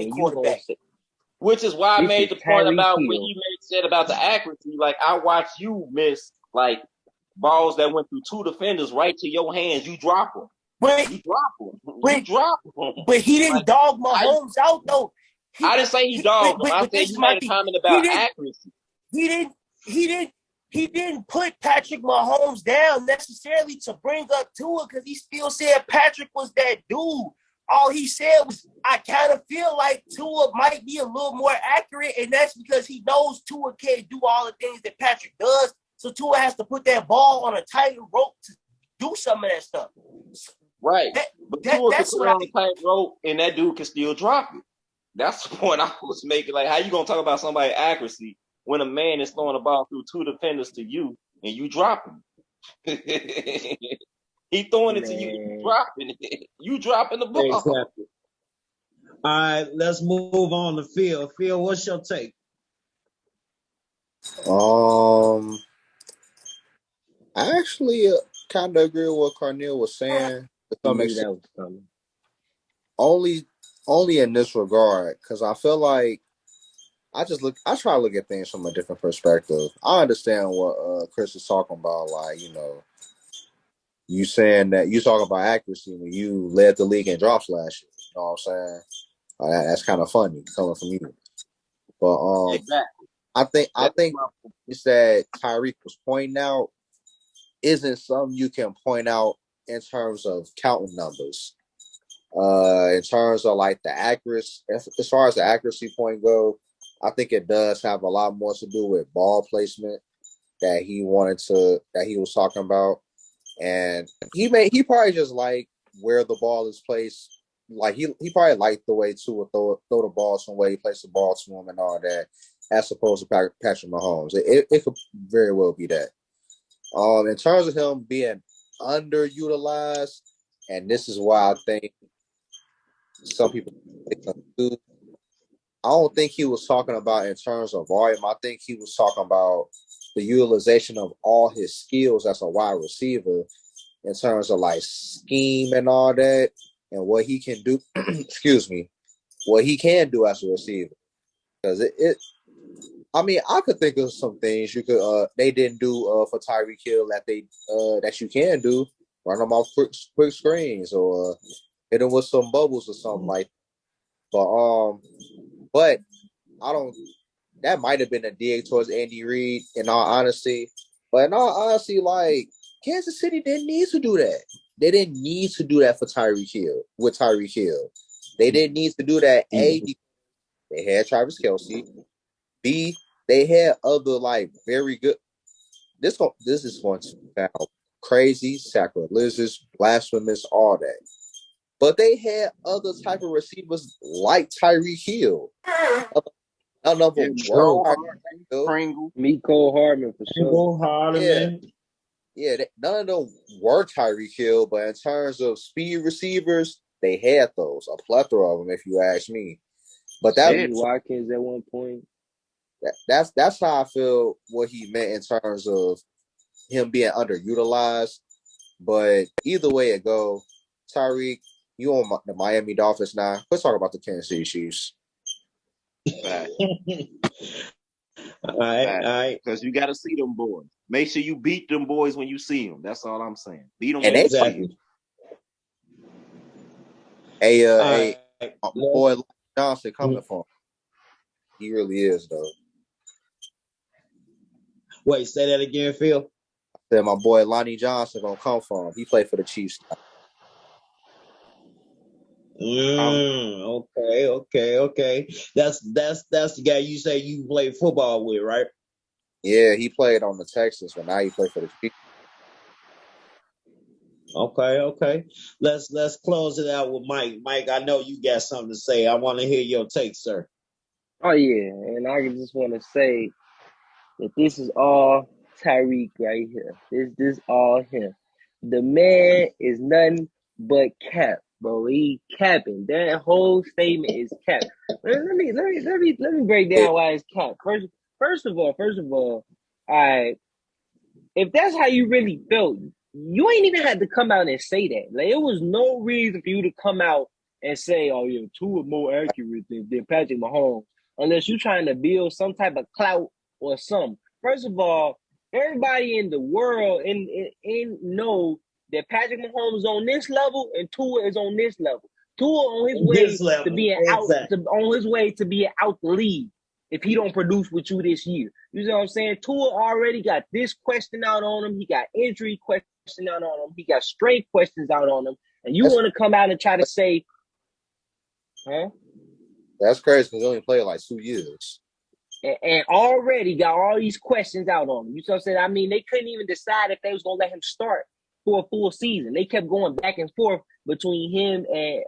Which is why I made the point about what he said about the accuracy. Like, I watched you miss, like, balls that went through 2 defenders right to your hands. You drop them. But You drop them. But he didn't dog Mahomes out though. I didn't say he dogged him. I But said this he is my made a thing. comment about accuracy. He didn't. He didn't put Patrick Mahomes down necessarily to bring up Tua because he still said Patrick was that dude. All he said was, I kind of feel like Tua might be a little more accurate, and that's because he knows Tua can't do all the things that Patrick does. So Tua has to put that ball on a tight rope to do some of that stuff. Right. But Tua can put it on a tight rope, and that dude can still drop it. That's the point I was making. Like, how you going to talk about somebody's accuracy when a man is throwing a ball through 2 defenders to you and you drop him? He throwing it to you, you dropping it. You dropping the ball. Exactly. All right, let's move on to Phil. Phil, what's your take? I actually kind of agree with what Carnell was saying. To some extent. Only in this regard, because I feel like I try to look at things from a different perspective. I understand what Chris is talking about, like, you saying that you talk about accuracy when you led the league in drops last year. You know what I'm saying? That's kind of funny coming from you. But exactly. I think it's that Tyreke was pointing out isn't something you can point out in terms of counting numbers. In terms of like the accuracy, as far as the accuracy point go, I think it does have a lot more to do with ball placement that he was talking about. And he probably just like where the ball is placed. Like he probably liked the way Tua throw the ball some way, he placed the ball to him and all that, as opposed to Patrick Mahomes. It could very well be that. In terms of him being underutilized, and this is why I think some people I don't think he was talking about in terms of volume. I think he was talking about the utilization of all his skills as a wide receiver in terms of like scheme and all that and what he can do. Excuse me, what he can do as a receiver. Because I could think of some things you could they didn't do for Tyreke Hill that you can do. Run them off quick screens or hit them with some bubbles or something like that. But I don't. That might have been a dig towards Andy Reid, in all honesty. But in all honesty, like Kansas City didn't need to do that. They didn't need to do that for Tyreke Hill with Tyreke Hill. They didn't need to do that. A, they had Travis Kelce. B, they had other like very good. This is going to sound crazy, sacrilegious, blasphemous, all that. But they had other type of receivers like Tyreke Hill. None of them were Mecole Hardman for sure. None of them were Tyreke Hill, but in terms of speed receivers, they had those, a plethora of them, if you ask me. But that Watkins at one point. That's how I feel what he meant in terms of him being underutilized. But either way it go, Tyreke, you on the Miami Dolphins now. Let's talk about the Kansas City Chiefs. All right. Because you got to see them boys. Make sure you beat them boys when you see them. That's all I'm saying. Beat them. Exactly. Hey, my boy Johnson coming from. He really is, though. Wait, say that again, Phil. I said my boy Lonnie Johnson gonna come from. He played for the Chiefs. Okay. That's the guy you say you played football with, right? Yeah, he played on the Texans, but now he played for the Chiefs. Okay. Let's close it out with Mike. Mike, I know you got something to say. I want to hear your take, sir. Oh yeah, and I just want to say that this is all Tyreke right here. This all him. The man is nothing but cap, bro. He capping. That whole statement is cap. Let me break down why it's cap. First of all, all right. If that's how you really felt, you ain't even had to come out and say that. Like, it was no reason for you to come out and say, "Oh yeah, Tua more accurate than Patrick Mahomes," unless you're trying to build some type of clout or something. First of all, everybody in the world in know that Patrick Mahomes is on this level and Tua is on this level. Tua on his way to being on his way to being out the league if he don't produce with you this year. You know what I'm saying? Tua already got this question out on him. He got injury question out on him. He got strength questions out on him. And you want to come out and try to say, huh? That's crazy because he only played like 2 years. And already got all these questions out on him. You know what I'm saying? I mean, they couldn't even decide if they was going to let him start for a full season. They kept going back and forth between him and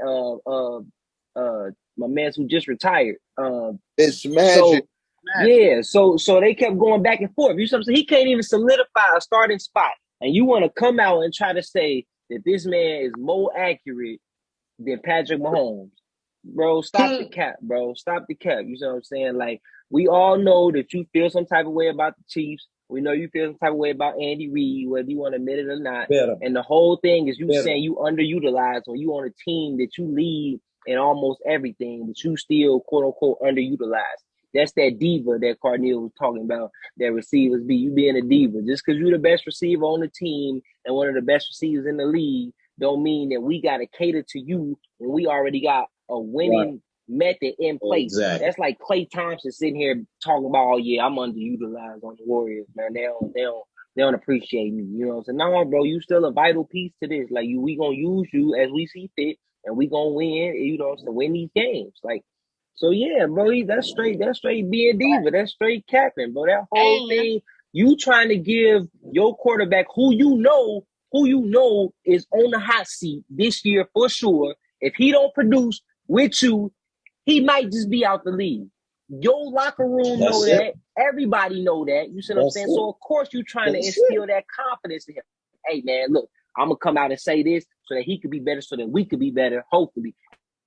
my man who just retired. It's magic. So they kept going back and forth. You know what I'm saying? He can't even solidify a starting spot. And you want to come out and try to say that this man is more accurate than Patrick Mahomes. Bro, stop the cap, bro. Stop the cap. You know what I'm saying? Like, we all know that you feel some type of way about the Chiefs. We know you feel some type of way about Andy Reid, whether you want to admit it or not. And the whole thing is you saying you underutilized when you on a team that you lead in almost everything, but you still, quote unquote, underutilized. That's that diva that Cardinal was talking about, that receivers be. You being a diva. Just because you're the best receiver on the team and one of the best receivers in the league don't mean that we got to cater to you when we already got a winning method in place. Exactly. That's like Klay Thompson sitting here talking about, oh yeah, I'm underutilized on the Warriors, man. They don't appreciate me. You know what I'm saying? No, bro, you still a vital piece to this. Like, we gonna use you as we see fit, and we gonna win. You know, to win these games. Like, so yeah, bro, that's straight being diva. That's straight capping, bro. That whole thing, you trying to give your quarterback who you know is on the hot seat this year for sure. If he don't produce with you, he might just be out the league. Your locker room know that. Everybody know that. You see what I'm saying? So of course you trying to instill that confidence in him. Hey man, look, I'm gonna come out and say this so that he could be better, so that we could be better, hopefully.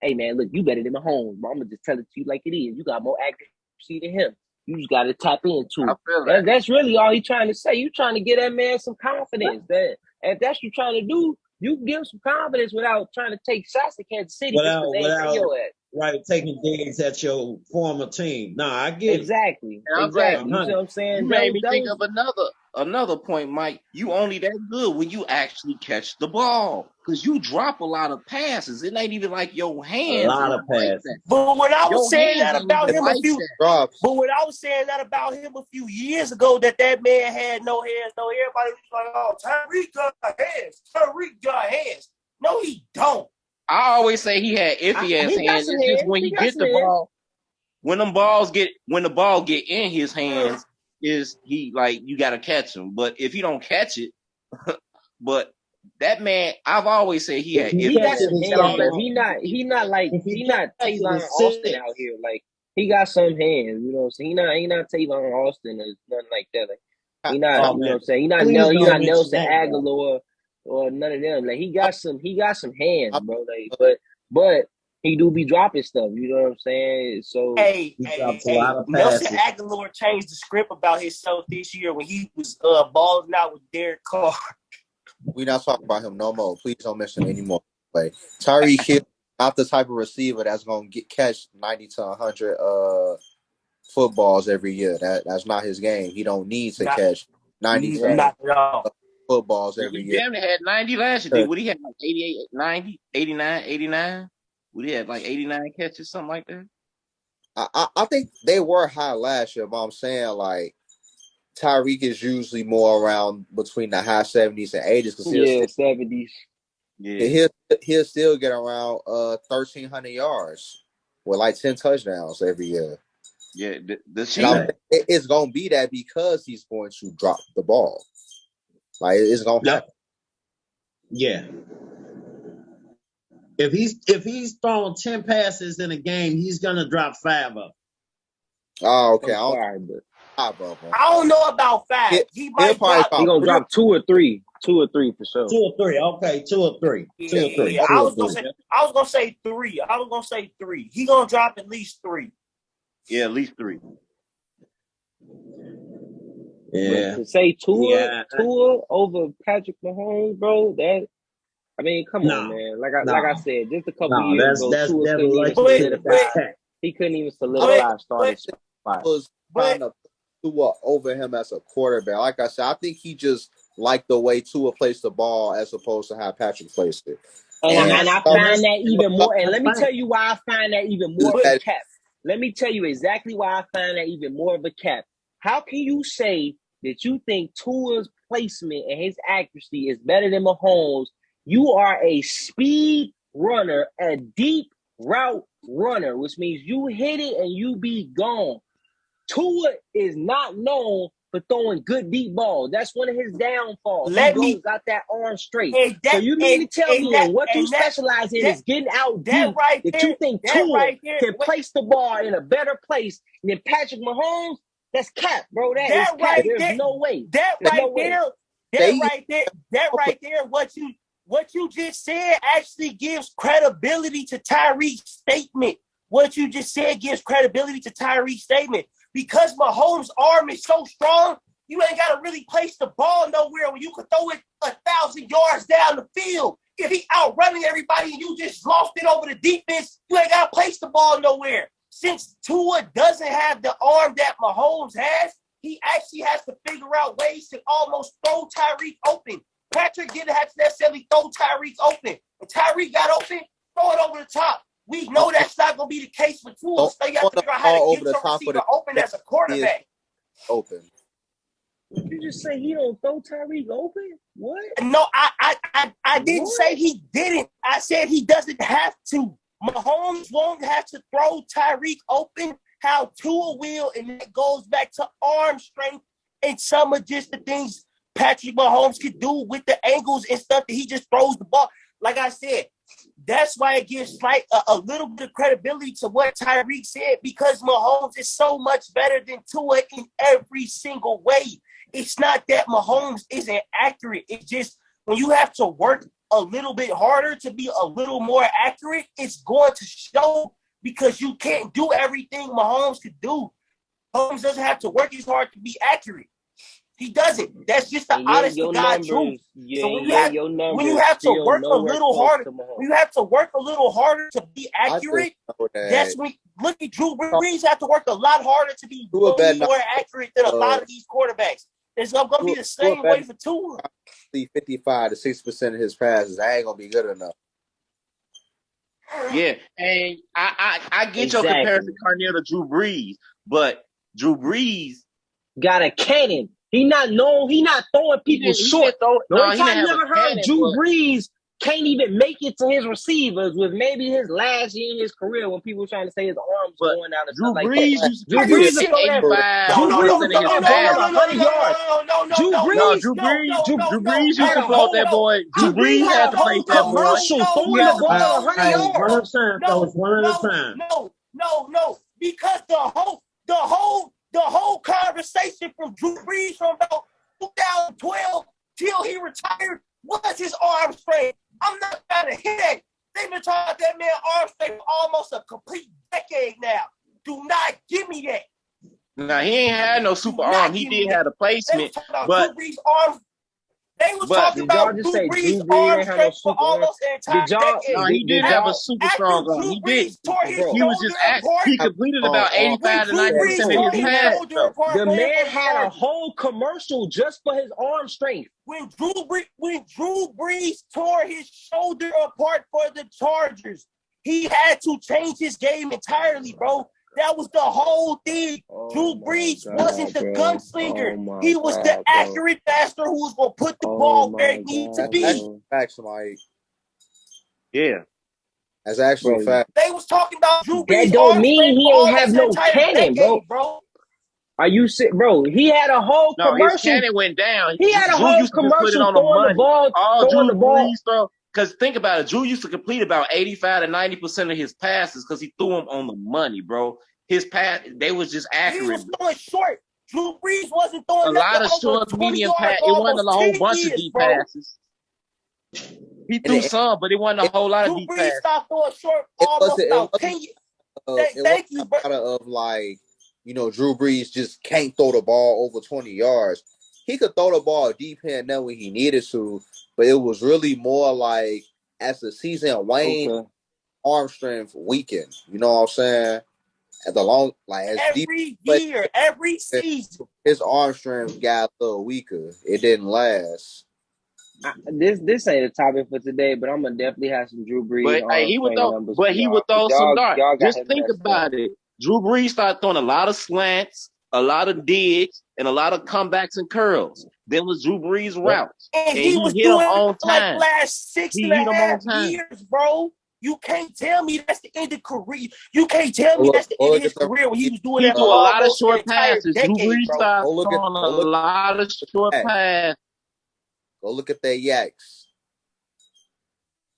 Hey man, look, you better than Mahomes, bro. I'm gonna just tell it to you like it is. You got more accuracy than him. You just gotta tap into it. That's really all he's trying to say. You trying to get that man some confidence. That if that's what you're trying to do, you can give him some confidence without trying to take shots at Kansas City just because they ain't bring your ass. Right, taking digs at your former team. No, I get exactly. it. Exactly. You know what I'm saying? You made me think of another point, Mike. You only that good when you actually catch the ball, because you drop a lot of passes. It ain't even like your hands. A lot of passes. But when I was saying that about him a few years ago, that man had no hands, no, everybody was like, "Oh, Tyreke got hands. Tyreke got hands." No, he don't. I always say he had iffy ass hands. It's just when he get the ball, when the ball get in his hands, is he like you gotta catch him. But if you don't catch it, but that man, I've always said he had iffy got ass some hands. He not Tavon Austin out here. Like, he got some hands. You know what I'm saying? He not Tavon Austin or nothing like that. Like, he not. You know what I'm saying? He not Nelson Aguilar or none of them. Like, he got some hands, bro. Like, but he do be dropping stuff. You know what I'm saying? So hey, Nelson Aguilar changed the script about himself this year when he was balling out with Derek Carr. We not talking about him no more. Please don't mention him anymore. Like, Tyreke Hills, not the type of receiver that's gonna catch 90 to 100 footballs every year. That's not his game. He don't need to catch 90 footballs every year. He damn near had 90 last year. Would he have like 88, 90, 89, 89? Would he have like 89 catches, something like that? I think they were high last year, but I'm saying, like, Tyreke is usually more around between the high 70s and 80s. 70s. Yeah, he'll still get around 1,300 yards with like 10 touchdowns every year. Yeah, it's gonna be that because he's going to drop the ball. Like, it's gonna happen. Yeah. If he's throwing 10 passes in a game, he's gonna drop 5 of them. Oh, okay. I don't know about 5. He might drop. He gonna drop 2 or 3. 2 or 3 for sure. 2 or 3. Okay, 2 or 3. Yeah, 2 or 3. Yeah. I was gonna say 3. He gonna drop at least 3. Yeah, at least 3. Yeah. But to say Tua over Patrick Mahomes, bro, come on, man. Like I said, just a couple years ago, Tua he couldn't even solidify a starting spot. Was trying to Tua over him as a quarterback. Like I said, I think he just liked the way Tua placed the ball as opposed to how Patrick placed it. And I find that even more. And let me fine. tell you why I find that even more of a cap. Let me tell you exactly why I find that even more of a cap. How can you say that you think Tua's placement and his accuracy is better than Mahomes? You are a speed runner, a deep route runner, which means you hit it and you be gone. Tua is not known for throwing good deep balls. That's one of his downfalls. He got that arm straight. So you mean to tell me that what you specialize in is getting out deep, that you think Tua can place the ball in a better place than Patrick Mahomes? That's cap, bro. That is cap. There's no way. That right there, what you just said actually gives credibility to Tyreke's statement. What you just said gives credibility to Tyreke's statement. Because Mahomes' arm is so strong, you ain't got to really place the ball nowhere when you can throw it 1,000 yards down the field. If he outrunning everybody and you just lost it over the defense, you ain't got to place the ball nowhere. Since Tua doesn't have the arm that Mahomes has, he actually has to figure out ways to almost throw Tyreke open. Patrick didn't have to necessarily throw Tyreke open. When Tyreke got open, throw it over the top. We know that's not going to be the case with Tua, so you have to figure out how to get your receiver open as a quarterback. Open. Did you just say he don't throw Tyreke open? What? No, I didn't say he didn't. I said he doesn't have to. Mahomes won't have to throw Tyreke open how Tua will, and that goes back to arm strength and some of just the things Patrick Mahomes can do with the angles and stuff that he just throws the ball. Like I said, that's why it gives like a little bit of credibility to what Tyreke said, because Mahomes is so much better than Tua in every single way. It's not that Mahomes isn't accurate. It's just when you have to work a little bit harder to be a little more accurate, it's going to show, because you can't do everything Mahomes could do. Mahomes doesn't have to work as hard to be accurate. He doesn't. That's just the honest to God truth. So when you have to work a little harder, when you have to work a little harder to be accurate, that's when look at Drew Brees have to work a lot harder to be more accurate than a lot of these quarterbacks. It's going to be the same way for Tua. 55 to 6% of his passes, I ain't gonna be good enough. Yeah, and I get your comparison, Carnell, to Drew Brees, but Drew Brees got a cannon. He not throwing people short. The only time you ever heard Drew Brees can't even make it to his receivers was maybe his last year in his career when people were trying to say his arms going out and stuff like that. Drew Brees is throwing that. Drew Brees is throwing that ball 100 yards. Drew Brees used to float that boy. Drew Brees had to place that boy. Commercial throwing the ball 100 yards. One at a time, fellas. One at a time. No. Because the whole conversation from Drew Brees from about 2012 till he retired was his arm strength. I'm not trying to hit that. They've been talking about that man arm strength for almost a complete decade now. Do not give me that. Now, he ain't had no super arm. He did have a placement. But Drew Brees' arm. They was talking about Drew Brees' arm strength for almost an entire decade. No, he did have a super strong arm. He did. He was just he completed about 85 to 90% of his passes. The man had a whole commercial just for his arm strength. When Drew Brees tore his shoulder apart for the Chargers, he had to change his game entirely, bro. That was the whole thing. Drew Brees wasn't the gunslinger. He was the accurate master who was going to put the ball where it needs to be. Facts, Mike. Yeah. That's actually fact. They was talking about Drew Brees. That don't mean he ain't have no cannon, bro. Are you sick, bro? He had a whole commercial. No, his cannon went down. He had a whole commercial throwing the ball. Because think about it, Drew used to complete about 85 to 90% of his passes because he threw them on the money, bro. His pass, they was just accurate. He was throwing short. Drew Brees wasn't throwing a lot of short, medium passes. It wasn't a whole bunch of deep passes. He threw some, but it wasn't a whole lot of deep passes. Drew Brees stopped throwing short almost about 10 years. Thank you, bro. Of like, Drew Brees just can't throw the ball over 20 yards. He could throw the ball deep here and there when he needed to, but it was really more like as the season waned, arm strength weakened. You know what I'm saying? At the long, like as deep, every year, every season. his arm strength got a little weaker. It didn't last. This ain't a topic for today, but I'm gonna definitely have some Drew Brees But hey, arm strength numbers for he would y'all because throw some darts. y'all got Just him think messed up. about it. Drew Brees started throwing a lot of slants, a lot of digs, and a lot of comebacks and curls. Then was Drew Brees' routes, And and he he was hit them doing on like time. last six He and a hit them on half time. years, bro. You can't tell me that's the end of career. You can't tell me that's the end of his career when he was doing He that threw for a lot of almost an short entire passes. Drew decade, Brees bro. started Go throwing a lot of short passes. Go look at their yaks.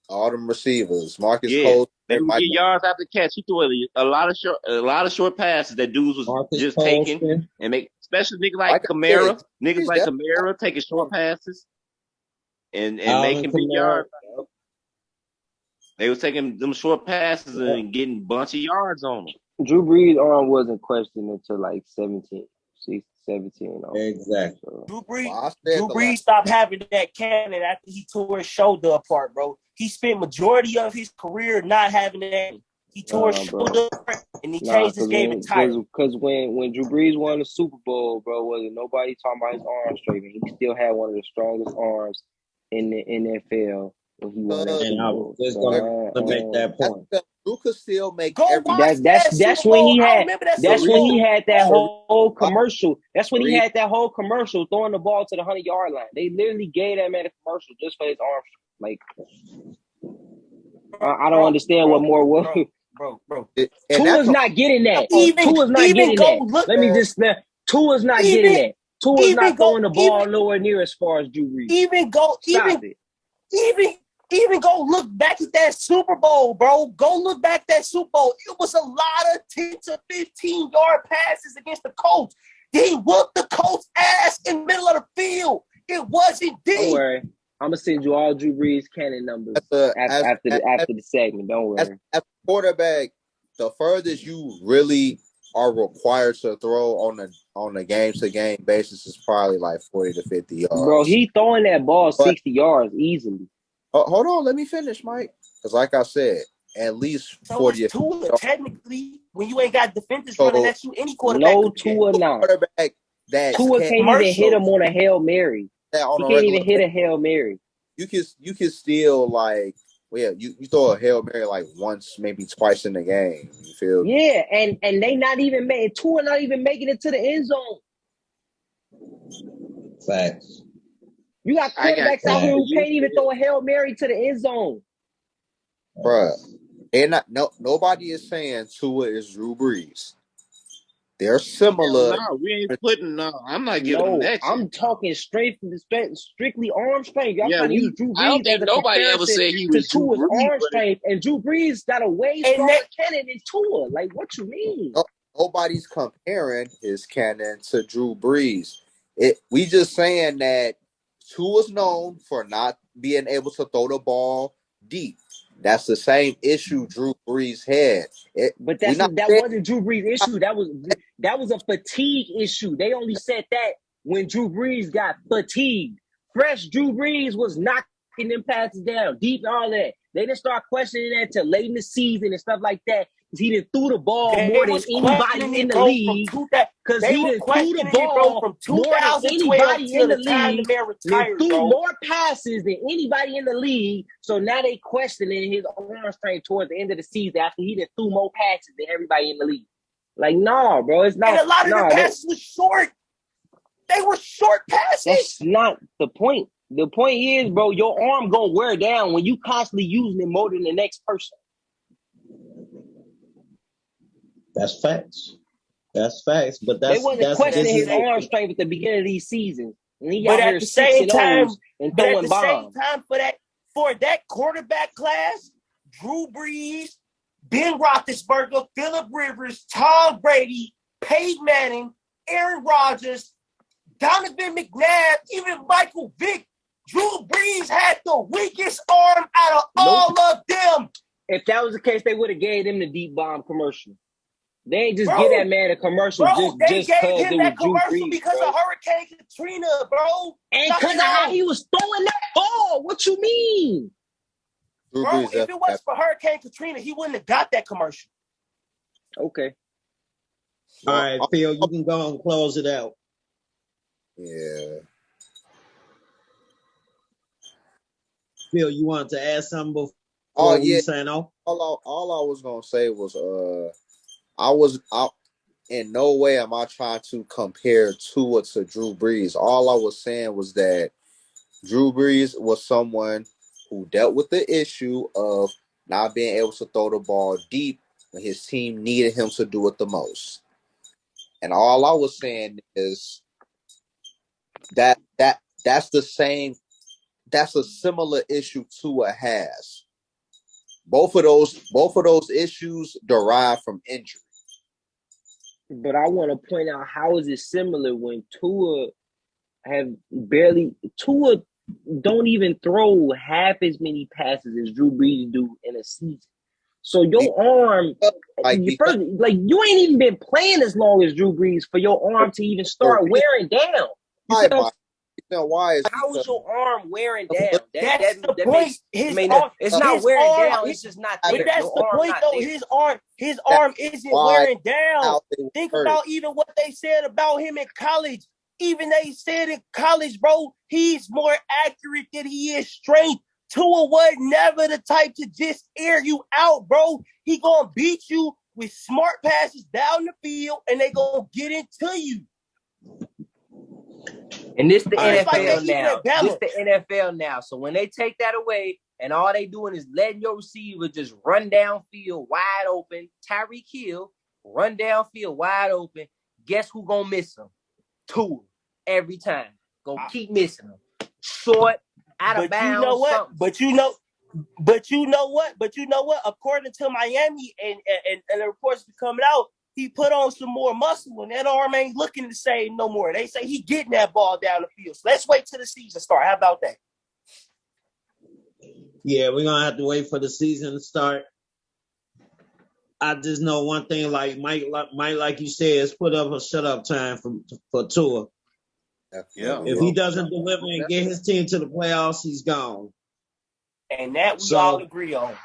All them receivers, Marcus Yeah, Cole, they would Mike. get yards after catch. He threw a lot of short passes that dudes was Marcus just Colston. taking and make, especially niggas Like like I said, Kamara taking short passes and making big Kamara. yards. They was taking them short passes and getting a bunch of yards on them. Drew Brees' arm wasn't questioned until like 17. Exactly. So. Drew Brees, Well, Drew Brees stopped having that cannon after he tore his shoulder apart, bro. He spent majority of his career not having that. He tore his shoulder and he changed his game entirely. Because when Drew Brees won the Super Bowl, bro, wasn't nobody talking about his arm strength. He still had one of the strongest arms in the NFL when he won that And Super I Bowl. was just going to make that point. Drew could still make Go watch that That's Super when Bowl. he I had remember that that's Super when Bowl. he had that whole commercial. That's when he Three. had that whole commercial throwing the ball to the 100-yard line. They literally gave that man a commercial just for his arm. Like I don't understand what more was. Bro. Tua's not getting that. Tua's not even getting go that. look. Let me just Tua's not getting that. Tua's not throwing the ball nowhere near as far as Drew Brees. Even go look back at that Super Bowl, bro. Go look back at that Super Bowl. It was a lot of 10 to 15-yard passes against the Colts. They whooped the Colts' ass in the middle of the field. It wasn't deep. Don't worry. I'm gonna send you all Drew Brees cannon numbers after the segment. Don't worry. As a quarterback, the furthest you really are required to throw on a game to game basis is probably like 40 to 50 yards. Bro, he throwing that ball 60 yards easily. Hold on, let me finish, Mike. Because like I said, at least 40 so Tua, technically, when you ain't got defenders running at you, any quarterback. No, Tua not. Quarterback that Tua can't even hit him on a Hail Mary. He can't even hit a Hail Mary. You can still like you throw a Hail Mary like once, maybe twice in the game. You feel me? Yeah, and they not even making Tua not even making it to the end zone. Facts. You got quarterbacks out here who can't even throw a Hail Mary to the end zone. Bruh. And nobody is saying Tua is Drew Brees. They're similar. No, we ain't putting no. I'm not giving them that. I'm talking strictly arm strength. Y'all trying to use Drew I don't Brees think as a nobody comparison ever said he to was Drew Tua's Brees, arm strength, and Drew Brees got a way stronger cannon than Tua. Like, what you mean? Nobody's comparing his cannon to Drew Brees. We just saying that Tua's known for not being able to throw the ball deep. That's the same issue Drew Brees had. But that wasn't Drew Brees' issue. That was a fatigue issue. They only said that when Drew Brees got fatigued. Fresh Drew Brees was knocking them passes down, deep and all that. They didn't start questioning that until late in the season and stuff like that. He done threw the ball more than anybody in the league. Because he done threw the ball from more than anybody in the league. They threw more passes than anybody in the league. So now they questioning his arm strength towards the end of the season after he done threw more passes than everybody in the league. Like, no, bro, it's not. And a lot of the passes was short. They were short passes. That's not the point. The point is, bro, your arm gonna wear down when you constantly using it more than the next person. That's facts. But they wasn't questioning his arm strength at the beginning of these seasons. And he but out at here the same time, and throwing bombs. Same time for that quarterback class, Drew Brees, Ben Roethlisberger, Phillip Rivers, Tom Brady, Peyton Manning, Aaron Rodgers, Donovan McNabb, even Michael Vick, Drew Brees had the weakest arm out of all of them. If that was the case, they would have gave him the deep bomb commercial. They ain't just give that man a commercial just they gave him that Drew commercial Brees, because of Hurricane Katrina, bro. And because of how he was throwing that ball. What you mean? Bro, if it wasn't for Hurricane Katrina, he wouldn't have got that commercial. Okay. All right, Phil, you can go and close it out. Yeah. Phil, you wanted to add something before we sign off? All I was gonna say was I in no way am I trying to compare Tua to Drew Brees. All I was saying was that Drew Brees was someone who dealt with the issue of not being able to throw the ball deep when his team needed him to do it the most. And all I was saying is that's the same. That's a similar issue Tua has. Both of those issues derive from injury. But I want to point out, how is it similar when Tua don't even throw half as many passes as Drew Brees do in a season. So your arm, you ain't even been playing as long as Drew Brees for your arm to even start wearing down. Why is how is your arm wearing down? That's the point. It's not wearing down. It's just not there. But that's the point, though. His arm isn't wearing down. Think about even what they said about him in college. Even they said in college, bro, he's more accurate than he is strength. Tua was never the type to just air you out, bro. He gonna beat you with smart passes down the field, and they gonna get into you. And this the NFL now. This the NFL now. So when they take that away, and all they doing is letting your receiver just run downfield wide open, Tyreke Hills, run downfield wide open, guess who gonna miss him? Tua. Every time. Gonna keep missing him. Short, out of bounds. You know what? But you know what? According to Miami and the reports coming out, he put on some more muscle, and that arm ain't looking the same no more. They say he getting that ball down the field. So let's wait till the season start. How about that? Yeah, we're gonna have to wait for the season to start. I just know one thing, like Mike, like you said, is put up a shut up time for Tua. Yeah. If he doesn't deliver and get his team to the playoffs, he's gone. And that we all agree on.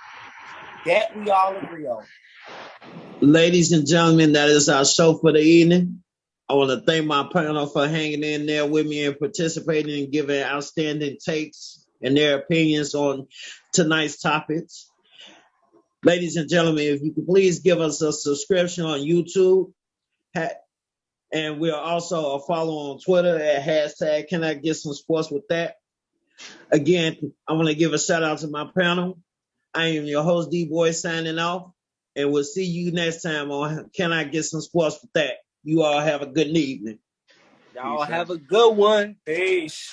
Ladies and gentlemen, that is our show for the evening. I want to thank my panel for hanging in there with me and participating and giving outstanding takes and their opinions on tonight's topics. Ladies and gentlemen, if you could please give us a subscription on YouTube. And we're also a follow on Twitter at hashtag Can I Get Some Sports with that. Again, I want to give a shout out to my panel. I am your host, D-Boy, signing off. And we'll see you next time on Can I Get Some Sports with that. You all have a good evening. Y'all have a good one. Peace.